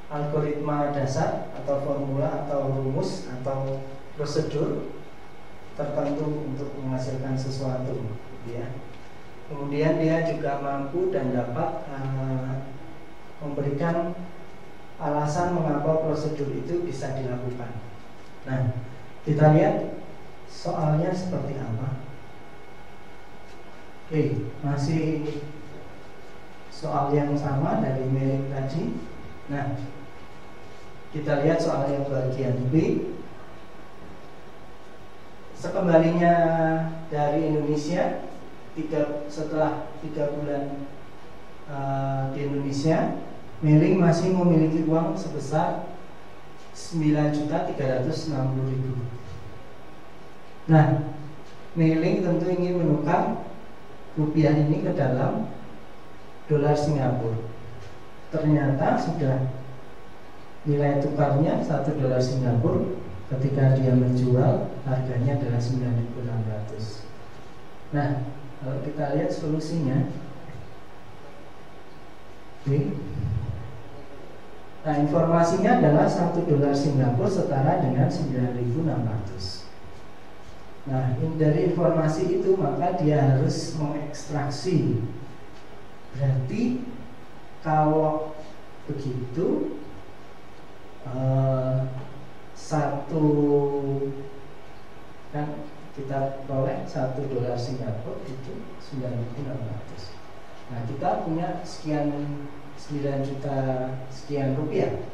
algoritma dasar atau formula atau rumus atau prosedur tertentu untuk menghasilkan sesuatu, ya. Kemudian dia juga mampu dan dapat memberikan alasan mengapa prosedur itu bisa dilakukan. Nah, kita lihat soalnya seperti apa. Oke, masih soal yang sama dari Melik tadi. Nah, kita lihat soal yang bagian B. Sekembalinya dari Indonesia, setelah 3 bulan di Indonesia, Meling masih memiliki uang sebesar 9.360.000. Nah, Meling tentu ingin menukar rupiah ini ke dalam dolar Singapura. Ternyata sudah nilai tukarnya 1 dolar Singapura ketika dia menjual harganya adalah 9.600. Nah, kalau kita lihat solusinya, oke. Nah, informasinya adalah 1 dolar Singapura setara dengan 9.600. Nah, dari informasi itu maka dia harus mengekstraksi. Berarti kalau begitu satu kan kita peroleh 1 dolar Singapura itu 9.600. Nah, kita punya sekian 9 juta sekian rupiah.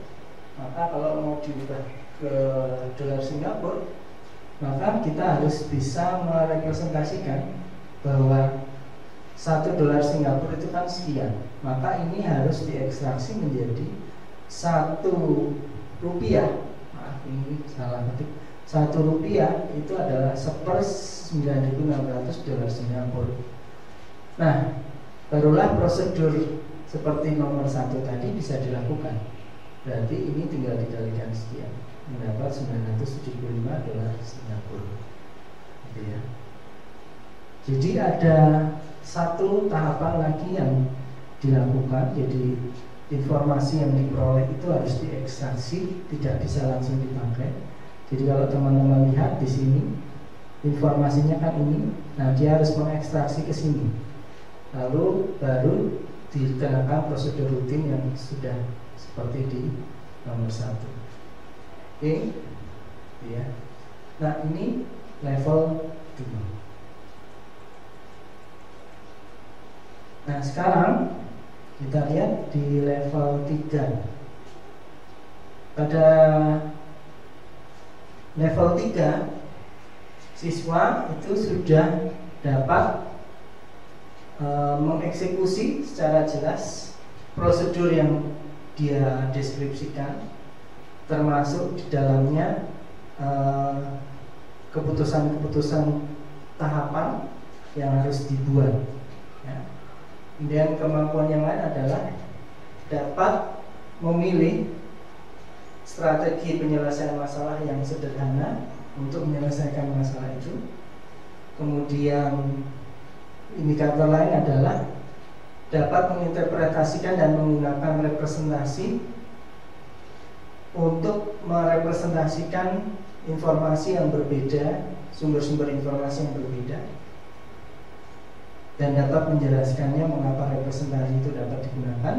Maka kalau mau diubah ke dolar Singapura, maka kita harus bisa merepresentasikan bahwa 1 dolar Singapura itu kan sekian. Maka ini harus diekstraksi menjadi 1 rupiah. Maaf, ini salah ketik. 1 rupiah itu adalah 1/9.600 dolar Singapura. Nah, barulah prosedur seperti nomor 1 tadi bisa dilakukan. Berarti ini tinggal dikalikan sekian, mendapat 975 dolar Singapura, gitu ya. Jadi ada satu tahapan lagi yang dilakukan. Jadi informasi yang diperoleh itu harus diekstraksi, tidak bisa langsung dipakai. Jadi kalau teman-teman lihat di sini, informasinya kan ini, nah dia harus mengekstraksi ke sini, lalu baru dikenakan prosedur rutin yang sudah seperti di nomor 1. Oke, ya. Nah, ini level 2. Nah, sekarang kita lihat di level 3. Pada level 3, siswa itu sudah dapat mengeksekusi secara jelas prosedur yang dia deskripsikan, termasuk di dalamnya keputusan-keputusan tahapan yang harus dibuat, ya. Kemudian kemampuan yang lain adalah dapat memilih strategi penyelesaian masalah yang sederhana untuk menyelesaikan masalah itu. Kemudian indikator lain adalah dapat menginterpretasikan dan menggunakan representasi untuk merepresentasikan informasi yang berbeda, sumber-sumber informasi yang berbeda, dan dapat menjelaskannya mengapa representasi itu dapat digunakan.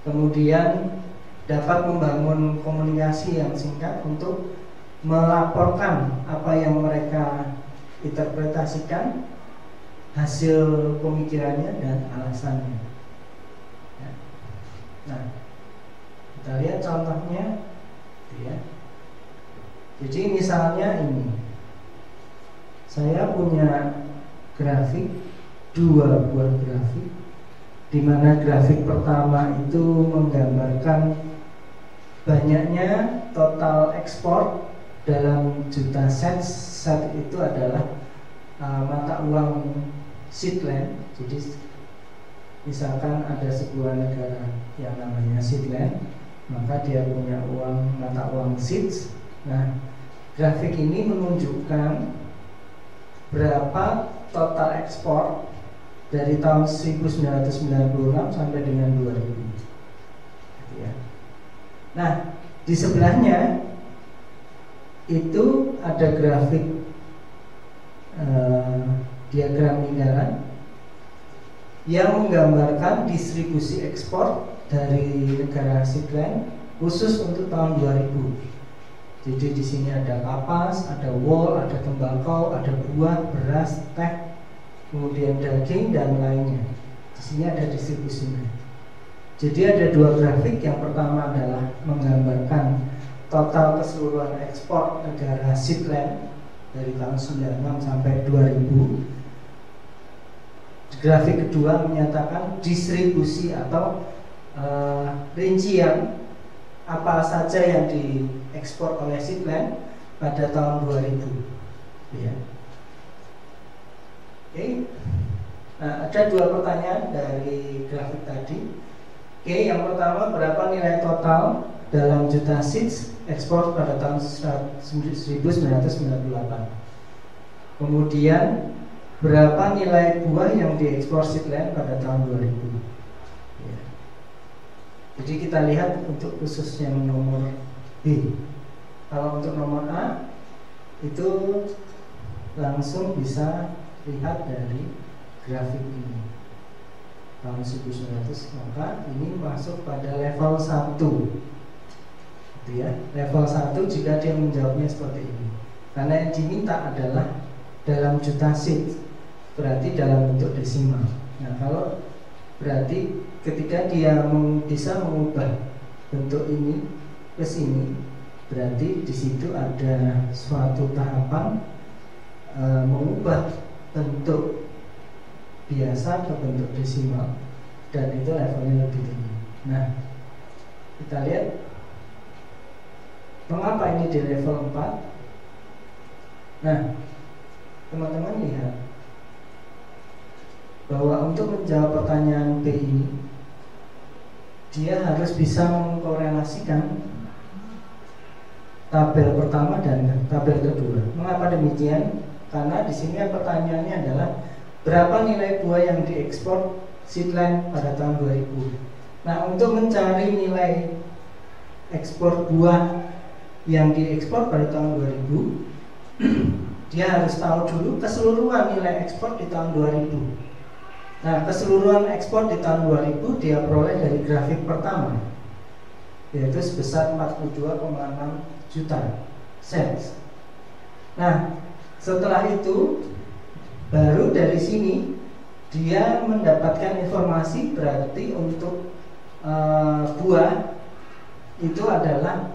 Kemudian dapat membangun komunikasi yang singkat untuk melaporkan apa yang mereka interpretasikan, hasil pemikirannya dan alasannya. Nah, kita lihat contohnya, ya. Jadi misalnya ini, saya punya grafik, 2 buah grafik, di mana grafik pertama itu menggambarkan banyaknya total ekspor dalam juta set. Set itu adalah mata uang seedland. Jadi misalkan ada sebuah negara yang namanya seedland, maka dia punya mata uang seeds. Nah, grafik ini menunjukkan berapa total ekspor dari tahun 1996 sampai dengan 2000. Gitu ya. Nah, di sebelahnya itu ada grafik diagram lingkaran yang menggambarkan distribusi ekspor dari negara seedland khusus untuk tahun 2000. Jadi di sini ada kapas, ada wool, ada tembakau, ada buah, beras, teh, kemudian daging dan lainnya. Di sini ada distribusinya. Jadi ada 2 grafik. Yang pertama adalah menggambarkan total keseluruhan ekspor negara seedland dari tahun 96 sampai 2000. Grafik kedua menyatakan distribusi atau rincian apa saja yang diekspor oleh seedland pada tahun 2000. Ya. Oke. Nah, ada 2 pertanyaan dari grafik tadi. Oke, yang pertama, berapa nilai total dalam juta seeds ekspor pada tahun 1998? Kemudian berapa nilai buah yang diekspor seedland pada tahun 2000? Ya. Jadi kita lihat untuk khusus yang nomor B. Kalau untuk nomor A itu langsung bisa lihat dari grafik ini tahun 1900, maka ini masuk pada level 1. Gitu ya. Level 1 jika dia menjawabnya seperti ini. Karena yang diminta adalah dalam juta seed, berarti dalam bentuk desimal. Nah, kalau berarti ketika dia bisa mengubah bentuk ini ke sini, berarti di situ ada suatu tahapan mengubah bentuk biasa ke bentuk desimal, dan itu levelnya lebih tinggi. Nah, kita lihat mengapa ini di level 4. Nah, teman-teman lihat bahwa untuk menjawab pertanyaan B ini, dia harus bisa mengkorelasikan tabel pertama dan tabel kedua. Mengapa demikian? Karena di sini pertanyaannya adalah berapa nilai buah yang diekspor seedland pada tahun 2000. Nah, untuk mencari nilai ekspor buah yang diekspor pada tahun 2000, dia harus tahu dulu keseluruhan nilai ekspor di tahun 2000. Nah, keseluruhan ekspor di tahun 2000 dia peroleh dari grafik pertama, yaitu sebesar 42,6 juta sets. Nah, setelah itu baru dari sini dia mendapatkan informasi, berarti untuk buah itu adalah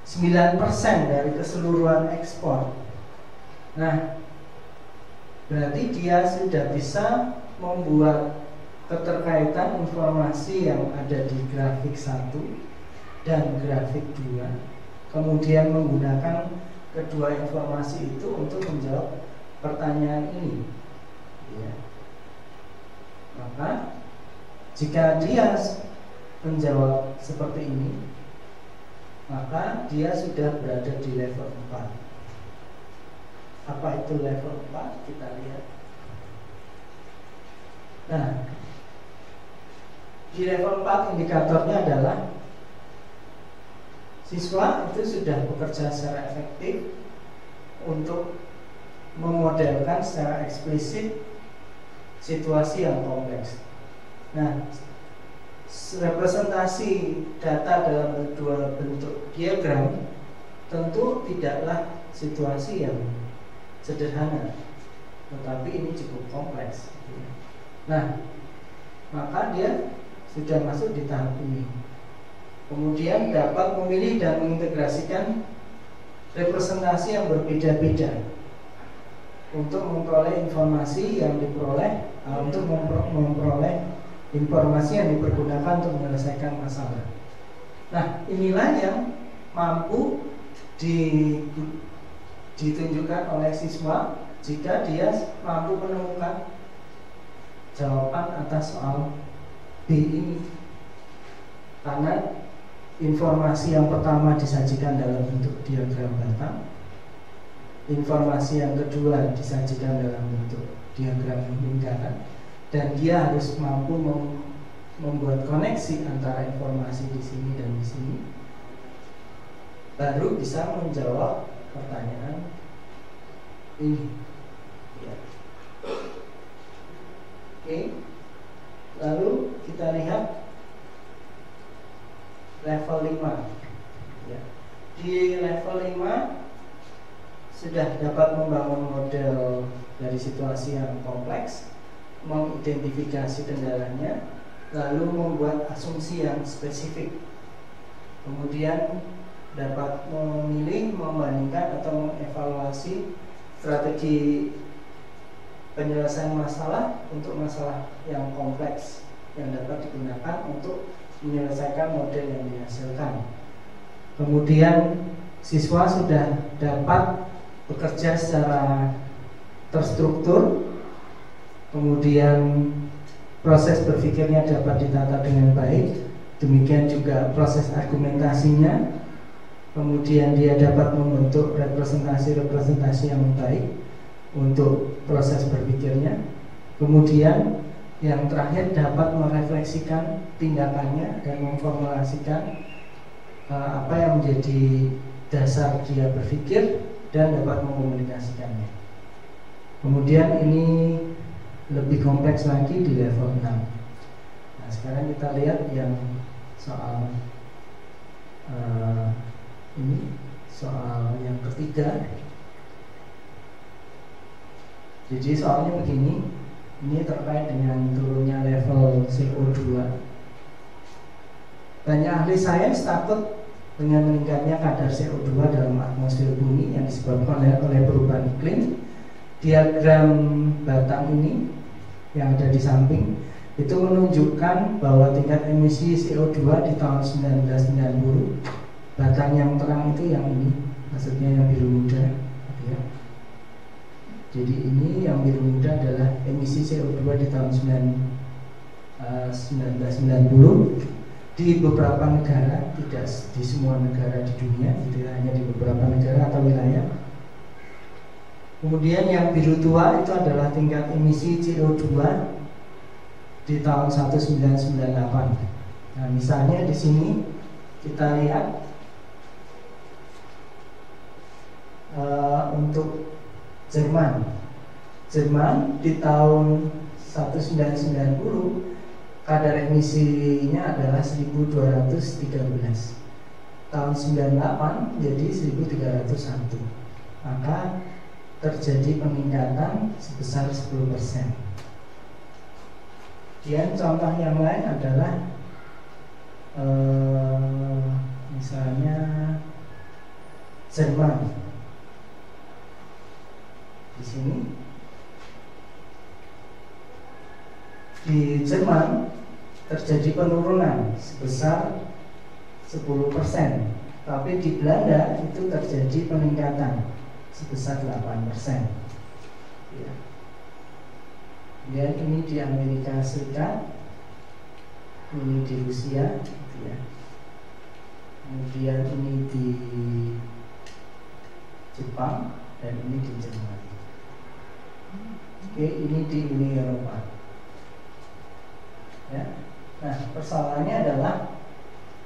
9% dari keseluruhan ekspor. Nah, berarti dia sudah bisa membuat keterkaitan informasi yang ada di grafik 1 dan grafik 2, kemudian menggunakan kedua informasi itu untuk menjawab pertanyaan ini. Ya. Maka Jika dia menjawab seperti ini, maka dia sudah berada di level 4. Apa itu level 4? Kita lihat. Nah, di level 4 indikatornya adalah siswa itu sudah bekerja secara efektif untuk memodelkan secara eksplisit situasi yang kompleks. Nah, representasi data dalam dua bentuk diagram tentu tidaklah situasi yang sederhana, tetapi ini cukup kompleks. Nah, maka dia sudah masuk di tahap ini. Kemudian dapat memilih dan mengintegrasikan representasi yang berbeda-beda untuk memperoleh informasi yang diperoleh, untuk memperoleh informasi yang dipergunakan untuk menyelesaikan masalah. Nah, inilah yang mampu ditunjukkan oleh siswa jika dia mampu menemukan jawaban atas soal B ini. Karena informasi yang pertama disajikan dalam bentuk diagram batang, informasi yang kedua disajikan dalam bentuk diagram lingkaran, dan dia harus mampu membuat koneksi antara informasi di sini dan di sini, baru bisa menjawab pertanyaan ini. Ya. Oke, lalu kita lihat level 5. Ya. Di level 5 sudah dapat membangun model dari situasi yang kompleks, mengidentifikasi kendalanya, lalu membuat asumsi yang spesifik. Kemudian dapat memilih, membandingkan atau mengevaluasi strategi penyelesaian masalah untuk masalah yang kompleks yang dapat digunakan untuk menyelesaikan model yang dihasilkan. Kemudian siswa sudah dapat bekerja secara terstruktur, kemudian proses berpikirnya dapat ditata dengan baik, demikian juga proses argumentasinya, kemudian dia dapat membentuk representasi-representasi yang baik untuk proses berpikirnya, kemudian yang terakhir dapat merefleksikan tindakannya dan memformulasikan apa yang menjadi dasar dia berpikir dan dapat mengkomunikasikannya. Kemudian ini lebih kompleks lagi di level 6. Nah, sekarang kita lihat yang soal ini, soal yang ketiga. Jadi soalnya begini, ini terkait dengan turunnya level CO2. Banyak ahli sains takut dengan meningkatnya kadar CO2 dalam atmosfer bumi yang disebabkan oleh perubahan iklim. Diagram batang ini yang ada di samping itu menunjukkan bahwa tingkat emisi CO2 di tahun 1990, batang yang terang itu yang ini, maksudnya yang biru muda, ya. Jadi ini yang biru muda adalah emisi CO2 di tahun 1990 di beberapa negara, tidak di semua negara di dunia, tidak hanya di beberapa negara atau wilayah. Kemudian yang biru tua itu adalah tingkat emisi CO2 di tahun 1998. Nah, misalnya di sini kita lihat untuk Jerman di tahun 1990 kadar emisinya adalah 1213. Tahun 98 jadi 1301. Maka terjadi peningkatan sebesar 10%. Kemudian contoh yang lain adalah misalnya Jerman. Di sini di Jerman terjadi penurunan sebesar 10%, tapi di Belanda itu terjadi peningkatan sebesar 8%. Ya. Kemudian ini di Amerika Serikat ini di Rusia gitu ya. Kemudian ini di Jepang dan ini di Jerman. Oke, ini di Uni Eropa. Ya. Nah, persoalannya adalah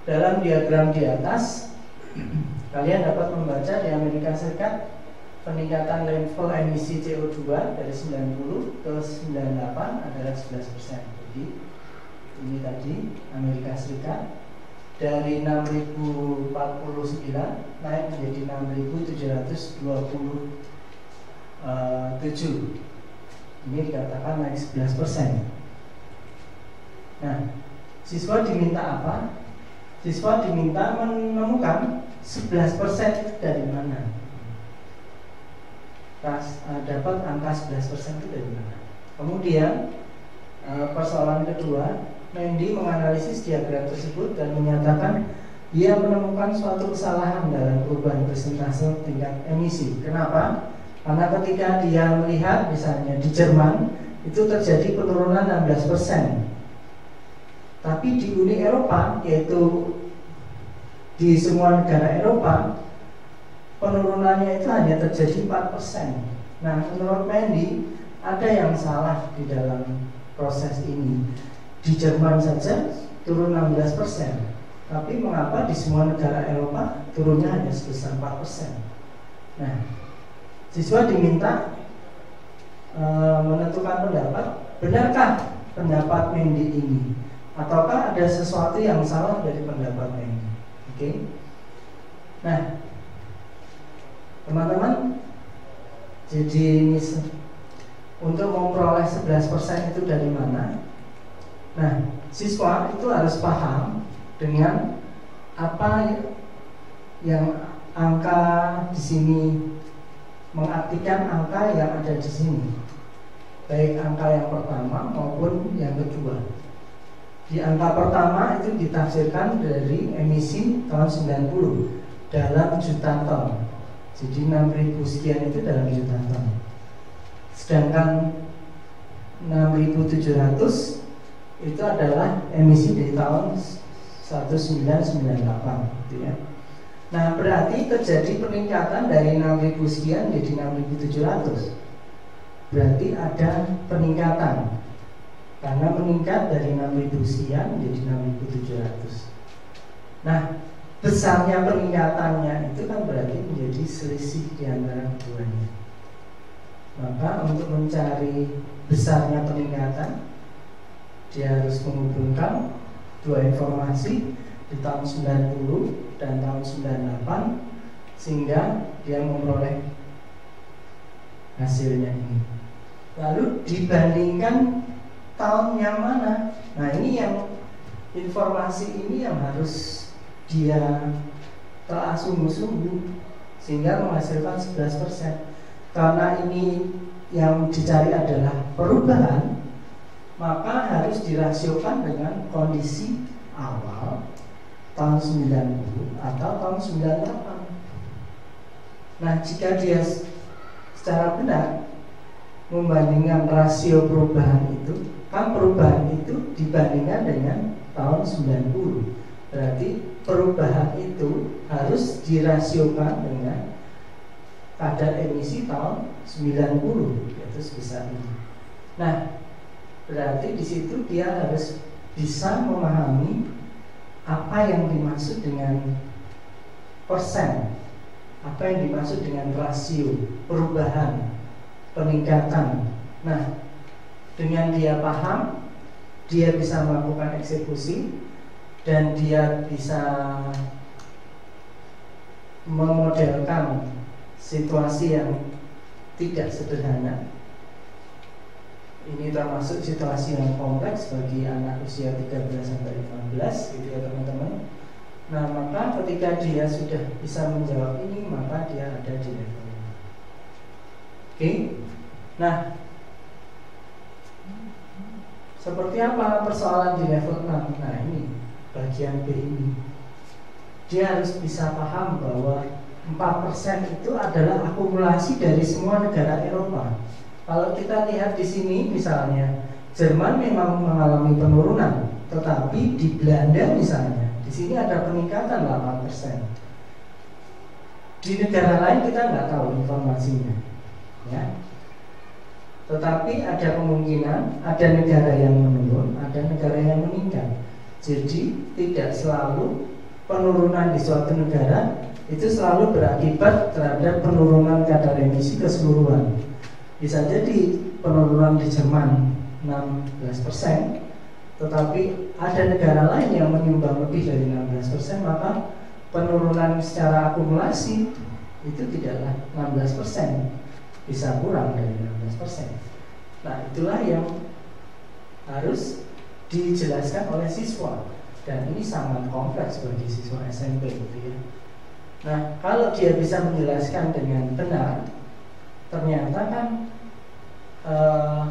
dalam diagram di atas kalian dapat membaca di Amerika Serikat peningkatan level emisi CO2 dari 90 ke 98 adalah 11%. Jadi ini tadi Amerika Serikat dari 6049 naik menjadi 6727. Ini dikatakan naik 11%. Nah, siswa diminta apa? Siswa diminta menemukan 11% dari mana. Dapat angka 11% itu dari mana. Kemudian persoalan kedua, Mendy menganalisis diagram tersebut dan menyatakan dia menemukan suatu kesalahan dalam perubahan persentase tingkat emisi. Kenapa? Karena ketika dia melihat misalnya di Jerman itu terjadi penurunan 16%. Tapi di Uni Eropa, yaitu di semua negara Eropa, penurunannya itu hanya terjadi 4%. Nah, menurut Mendy ada yang salah di dalam proses ini. Di Jerman saja turun 16%, tapi mengapa di semua negara Eropa turunnya hanya sebesar 4%? Nah, siswa diminta menentukan pendapat, benarkah pendapat Mendy ini, ataukah ada sesuatu yang salah dari pendapat Mendy? Oke. Nah, teman-teman, jadi ini untuk memperoleh 11% itu dari mana? Nah, siswa itu harus paham dengan apa yang angka di sini mengartikan angka yang ada di sini, baik angka yang pertama maupun yang kedua. Di angka pertama itu ditafsirkan dari emisi tahun 90 dalam juta ton. Jadi 6.000 sekian itu dalam juta ton. Sedangkan 6.700 itu adalah emisi di tahun 1998 gitu ya. Nah, berarti terjadi peningkatan dari 6.000 sekian jadi 6.700. Berarti ada peningkatan, karena meningkat dari 6.000 sekian jadi 6.700. Nah, besarnya peningkatannya itu kan berarti menjadi selisih di antara keduanya. Maka untuk mencari besarnya peningkatan, dia harus menghubungkan dua informasi di tahun 90 dan tahun 98 sehingga dia memperoleh hasilnya ini. Lalu dibandingkan tahun yang mana? Nah, ini yang informasi ini yang harus dia telah sungguh-sungguh sehingga menghasilkan 11%. Karena ini yang dicari adalah perubahan, maka harus dirasiokan dengan kondisi awal tahun 90 atau tahun 98. Nah, jika dia secara benar membandingkan rasio perubahan itu, kan perubahan itu dibandingkan dengan tahun 90. Berarti perubahan itu harus dirasiokan dengan kadar emisi tahun 90, yaitu sebesar ini. Nah, berarti di situ dia harus bisa memahami apa yang dimaksud dengan persen, apa yang dimaksud dengan rasio, perubahan, peningkatan. Nah, dengan dia paham, dia bisa melakukan eksekusi dan dia bisa memodelkan situasi yang tidak sederhana. Ini termasuk situasi yang kompleks bagi anak usia 13-15 gitu ya teman-teman. Nah, maka ketika dia sudah bisa menjawab ini, maka dia ada di level ini. Oke. Nah, seperti apa persoalan di level 6? Nah, ini bagian B ini. Dia harus bisa paham bahwa 4% itu adalah akumulasi dari semua negara Eropa. Kalau kita lihat di sini misalnya, Jerman memang mengalami penurunan tetapi di Belanda misalnya, di sini ada peningkatan 8%. Di negara lain kita nggak tahu informasinya, ya. Tetapi ada kemungkinan ada negara yang menurun, ada negara yang meningkat. Jadi tidak selalu penurunan di suatu negara itu selalu berakibat terhadap penurunan kadar emisi keseluruhan. Bisa jadi penurunan di Jerman 16%, tetapi ada negara lain yang menyumbang lebih dari 16%, maka penurunan secara akumulasi itu tidaklah 16%, bisa kurang dari 16%. Nah, itulah yang harus dijelaskan oleh siswa, dan ini sangat kompleks bagi siswa SMP gitu ya. Nah, kalau dia bisa menjelaskan dengan benar, ternyata kan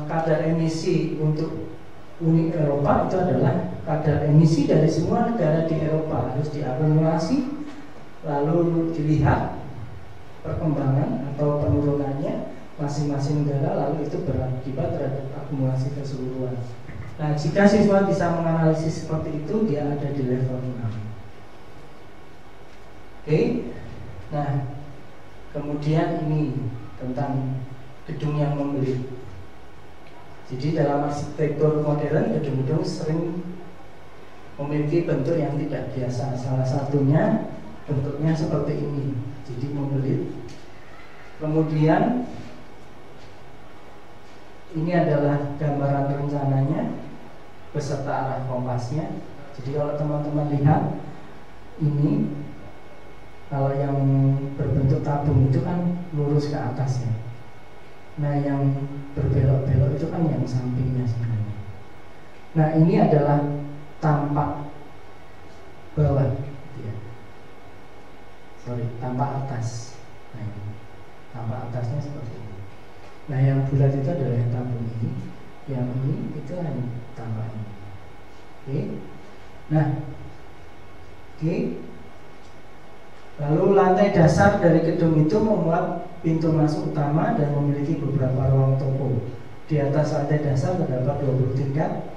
kadar emisi untuk Uni Eropa itu adalah kadar emisi dari semua negara di Eropa, harus diakumulasi, lalu dilihat perkembangan atau penurunannya masing-masing negara, lalu itu berakibat terhadap akumulasi keseluruhan. Nah, jika siswa bisa menganalisis seperti itu, dia ada di level 6. Oke. Nah, kemudian ini tentang gedung yang membelit. Jadi dalam arsitektur modern, gedung-gedung sering memiliki bentuk yang tidak biasa. Salah satunya bentuknya seperti ini, jadi membelit. Kemudian ini adalah gambaran rencananya beserta arah kompasnya. Jadi kalau teman-teman lihat ini, kalau yang berbentuk tabung itu kan lurus ke atas ya. Nah, yang berbelok-belok itu kan yang sampingnya sebenarnya. Nah, ini adalah tampak bawah gitu ya. Tampak atas. Nah, ini tampak atasnya seperti ini. Nah, yang bulat itu adalah yang tabung ini. Yang ini itu yang tampak ini. Oke. Nah, oke. Lalu lantai dasar dari gedung itu memuat pintu masuk utama dan memiliki beberapa ruang toko. Di atas lantai dasar terdapat 20 tingkat.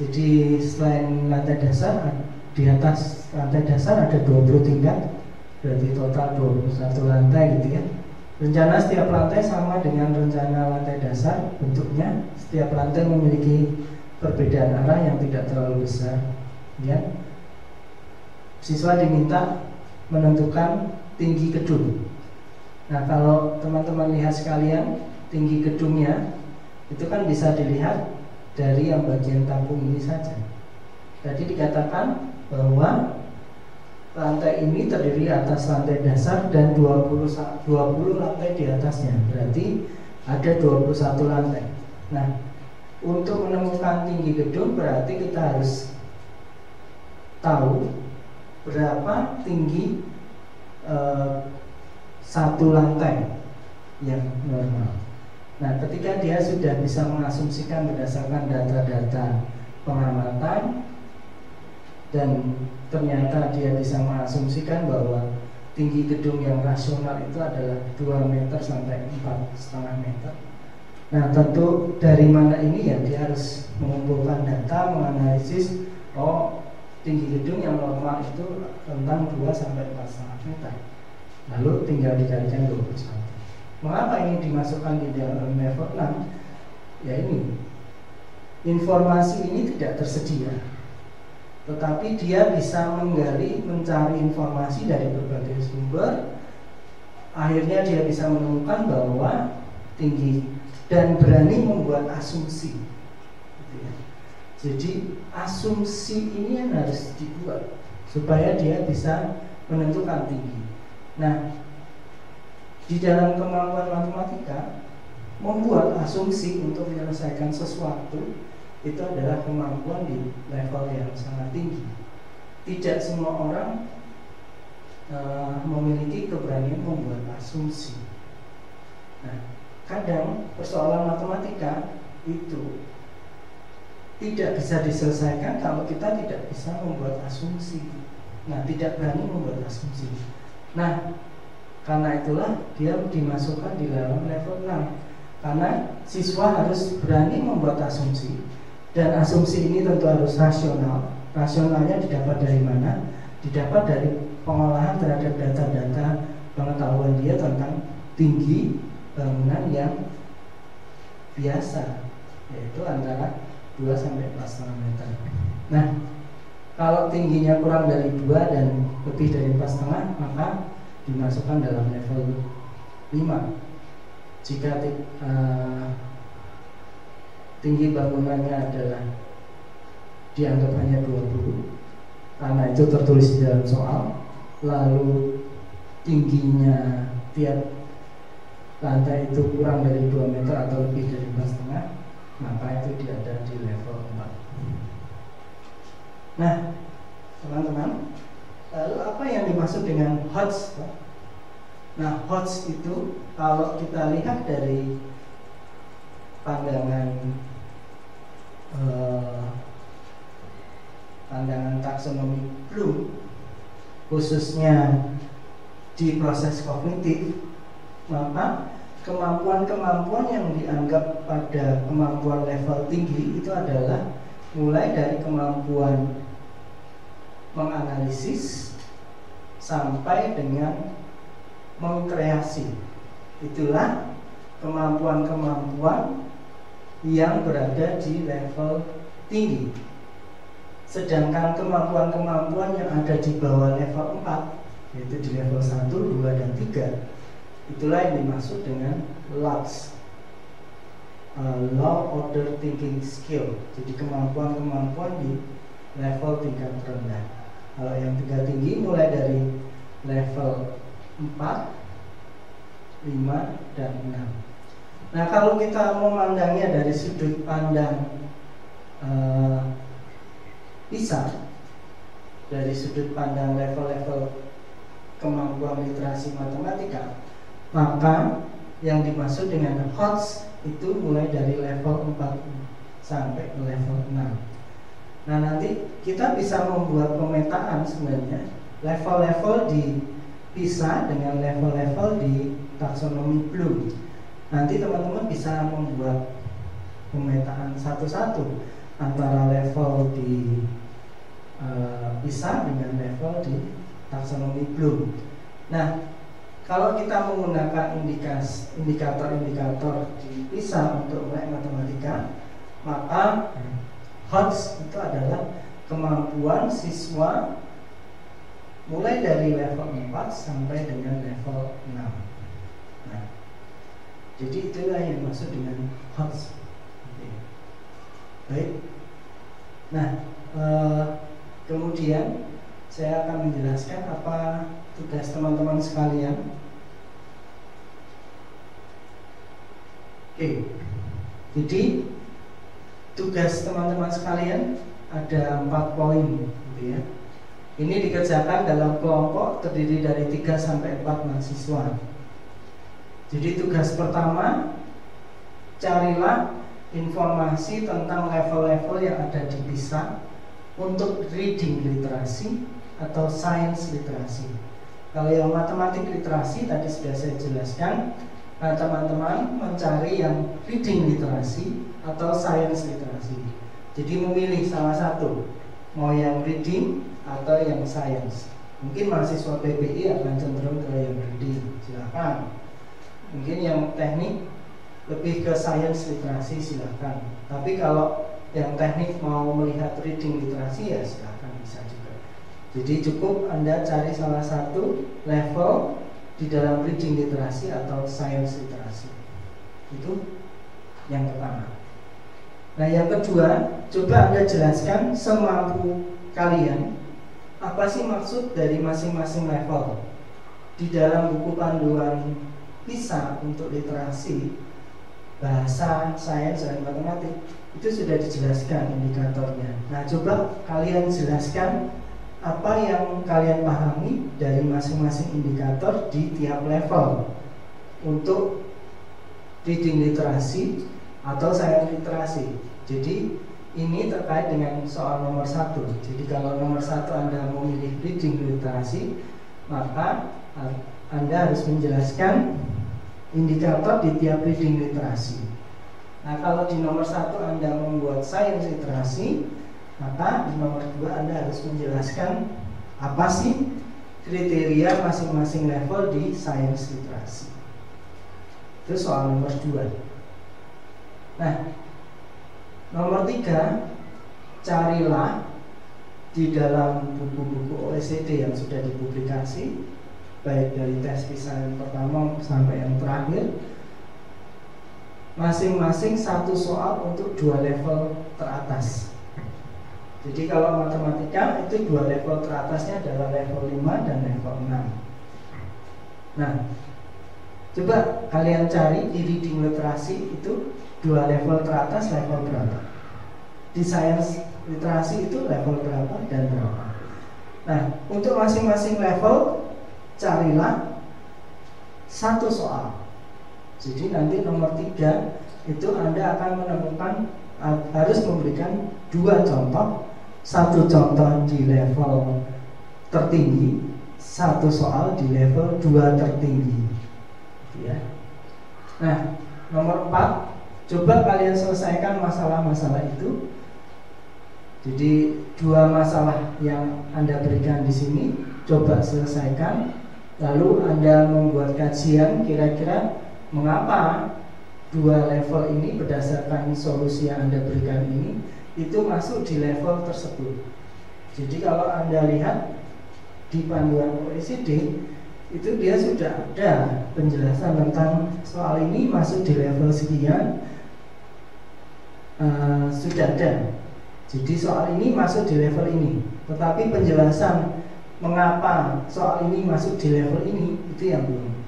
Jadi selain lantai dasar, di atas lantai dasar ada 20 tingkat, berarti total 21 lantai gitu ya. Rencana setiap lantai sama dengan rencana lantai dasar bentuknya. Setiap lantai memiliki perbedaan arah yang tidak terlalu besar ya. Siswa diminta menentukan tinggi gedung. Nah, kalau teman-teman lihat sekalian, tinggi gedungnya itu kan bisa dilihat dari yang bagian tabung ini saja. Tadi dikatakan bahwa lantai ini terdiri atas lantai dasar dan 20 lantai di atasnya. Berarti ada 21 lantai. Nah, untuk menemukan tinggi gedung berarti kita harus tahu berapa tinggi satu lantai yang normal. Nah, ketika dia sudah bisa mengasumsikan berdasarkan data-data pengamatan dan ternyata dia bisa mengasumsikan bahwa tinggi gedung yang rasional itu adalah 2 meter sampai 4,5 meter. Nah, tentu dari mana ini ya dia harus mengumpulkan data, menganalisis tinggi gedung yang normal itu tentang 2 sampai 4,5 meter. Lalu tinggal dikalikan 21. Mengapa ini dimasukkan di dalam level 6? Ya ini, informasi ini tidak tersedia, tetapi dia bisa menggali, mencari informasi dari berbagai sumber. Akhirnya dia bisa menemukan bahwa tinggi dan berani membuat asumsi gitu ya. Jadi asumsi ini yang harus dibuat supaya dia bisa menentukan tinggi. Nah, di dalam kemampuan matematika, membuat asumsi untuk menyelesaikan sesuatu itu adalah kemampuan di level yang sangat tinggi. Tidak semua orang memiliki keberanian membuat asumsi. Nah, kadang persoalan matematika itu tidak bisa diselesaikan kalau kita tidak bisa membuat asumsi. Nah, tidak berani membuat asumsi. Nah, karena itulah dia dimasukkan di dalam level 6. Karena siswa harus berani membuat asumsi Dan asumsi ini tentu harus rasional. Rasionalnya didapat dari mana? Didapat dari pengolahan terhadap data-data pengetahuan dia tentang tinggi bangunan yang biasa, yaitu antara 2 sampai 4,5 meter. Nah, kalau tingginya kurang dari 2 dan lebih dari 4,5, maka dimasukkan dalam level 5. Jika tinggi bangunannya adalah dianggap hanya 20, karena itu tertulis di dalam soal, lalu tingginya tiap lantai itu kurang dari 2 meter atau lebih dari 4,5, maka itu ada di level 4. Nah, teman-teman, lalu apa yang dimaksud dengan HOTS? Nah, HOTS itu kalau kita lihat dari pandangan taksonomi Bloom, khususnya di proses kognitif, maka kemampuan-kemampuan yang dianggap pada kemampuan level tinggi itu adalah mulai dari kemampuan menganalisis sampai dengan mengkreasi. Itulah kemampuan-kemampuan yang berada di level tinggi. Sedangkan kemampuan-kemampuan yang ada di bawah level 4, yaitu di level 1, 2, dan 3, itulah yang dimaksud dengan LOTS, Low Order Thinking Skill. Jadi kemampuan-kemampuan di level tingkat rendah. Kalau yang tingkat tinggi mulai dari level 4, 5, dan 6. Nah, kalau kita memandangnya dari sudut pandang PISA, dari sudut pandang level-level kemampuan literasi matematika, maka yang dimaksud dengan HOTS itu mulai dari level 4 sampai level 6. Nah, nanti kita bisa membuat pemetaan sebenarnya level-level di PISA dengan level-level di taksonomi Bloom. Nanti teman-teman bisa membuat pemetaan satu-satu antara level di PISA dengan level di taksonomi Bloom. Nah, kalau kita menggunakan indikator-indikator di PISA untuk melek matematika, maka HOTS itu adalah kemampuan siswa mulai dari level 4 sampai dengan level 6. Nah, jadi itulah yang dimaksud dengan HOTS. Baik. Nah, kemudian saya akan menjelaskan apa tugas teman-teman sekalian. Oke. Jadi tugas teman-teman sekalian ada 4 poin, gitu ya. Ini dikerjakan dalam kelompok terdiri dari 3 sampai 4 mahasiswa. Jadi tugas pertama, carilah informasi tentang level-level yang ada di PISA untuk reading literasi atau science literasi. Kalau yang matematik literasi tadi sudah saya jelaskan. Nah, teman-teman mencari yang reading literasi atau science literasi. Jadi memilih salah satu, mau yang reading atau yang science. Mungkin mahasiswa PPI akan cenderung ke yang reading, silakan. Mungkin yang teknik lebih ke science literasi, silakan. Tapi kalau yang teknik mau melihat reading literasi, ya silakan, bisa juga. Jadi cukup Anda cari salah satu level di dalam reading literasi atau science literasi. Itu yang pertama. Nah, yang kedua, coba Anda jelaskan semampu kalian apa sih maksud dari masing-masing level. Di dalam buku panduan PISA untuk literasi, bahasa, sains, dan matematik itu sudah dijelaskan indikatornya. Nah, coba kalian jelaskan apa yang kalian pahami dari masing-masing indikator di tiap level untuk reading literasi atau science literasi. Jadi ini terkait dengan soal nomor 1. Jadi kalau nomor 1 Anda memilih reading literasi, maka Anda harus menjelaskan indikator di tiap reading literasi. Nah, kalau di nomor 1 Anda membuat sains literasi, maka di nomor 2 Anda harus menjelaskan apa sih kriteria masing-masing level di sains literasi. Itu soal nomor 2. Nah, nomor 3, carilah di dalam buku-buku OECD yang sudah dipublikasi, baik dari tes PISA yang pertama sampai yang terakhir, masing-masing satu soal untuk 2 level teratas. Jadi kalau matematika itu 2 level teratasnya adalah level 5 dan level 6. Nah, coba kalian cari di reading literasi itu 2 level teratas level berapa. Di sains literasi itu level berapa dan berapa. Nah, untuk masing-masing level carilah satu soal. Jadi nanti nomor 3 itu Anda akan menemukan, harus memberikan 2 contoh. Satu contoh di level tertinggi, satu soal di level 2 tertinggi, ya. Nah, nomor 4, coba kalian selesaikan masalah-masalah itu. Jadi 2 masalah yang Anda berikan di sini, coba selesaikan. Lalu Anda membuat kajian kira-kira mengapa 2 level ini berdasarkan solusi yang Anda berikan ini itu masuk di level tersebut. Jadi kalau Anda lihat di panduan OECD itu dia sudah ada penjelasan tentang soal ini masuk di level sekian, sudah ada. Jadi soal ini masuk di level ini, tetapi penjelasan mengapa soal ini masuk di level ini itu yang belum.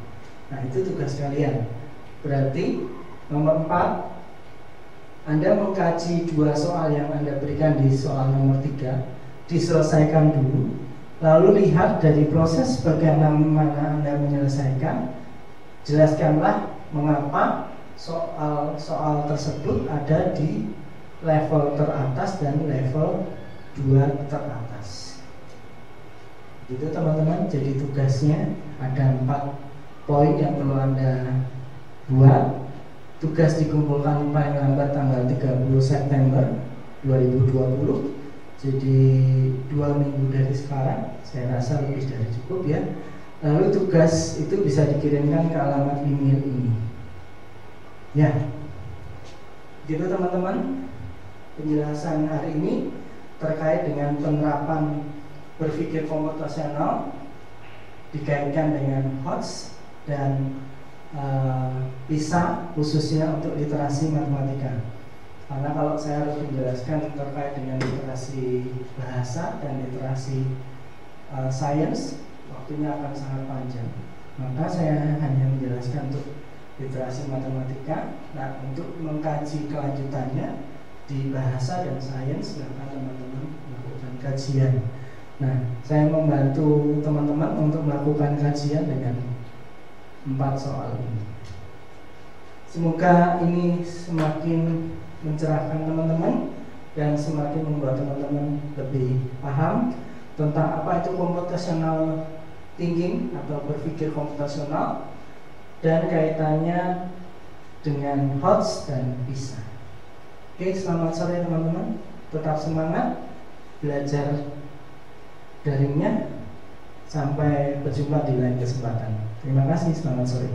Nah, itu tugas kalian. Berarti nomor 4, Anda mengkaji 2 soal yang Anda berikan di soal nomor 3, diselesaikan dulu. Lalu lihat dari proses bagaimana Anda menyelesaikan. Jelaskanlah mengapa soal tersebut ada di level teratas dan level 2 teratas. Gitu teman-teman. Jadi tugasnya ada 4 poin yang perlu Anda buat. Tugas dikumpulkan paling lambat tanggal 30 September 2020. Jadi 2 minggu dari sekarang, saya rasa lebih dari cukup ya. Lalu tugas itu bisa dikirimkan ke alamat email ini. Ya, gitu teman-teman. Penjelasan hari ini terkait dengan penerapan berpikir komputasional dikaitkan dengan HOTS dan PISA khususnya untuk literasi matematika. Karena kalau saya harus menjelaskan terkait dengan literasi bahasa dan literasi sains, waktunya akan sangat panjang. Maka saya hanya menjelaskan untuk literasi matematika. Nah, untuk mengkaji kelanjutannya di bahasa dan sains, silakan teman-teman melakukan kajian. Nah, saya membantu teman-teman untuk melakukan kajian dengan 4 soal ini. Semoga ini semakin mencerahkan teman-teman dan semakin membuat teman-teman lebih paham tentang apa itu computational thinking atau berpikir komputasional dan kaitannya dengan HOTS dan PISA. Oke, selamat sore teman-teman. Tetap semangat belajar daringnya. Sampai berjumpa di lain kesempatan. Terima kasih, selamat sore.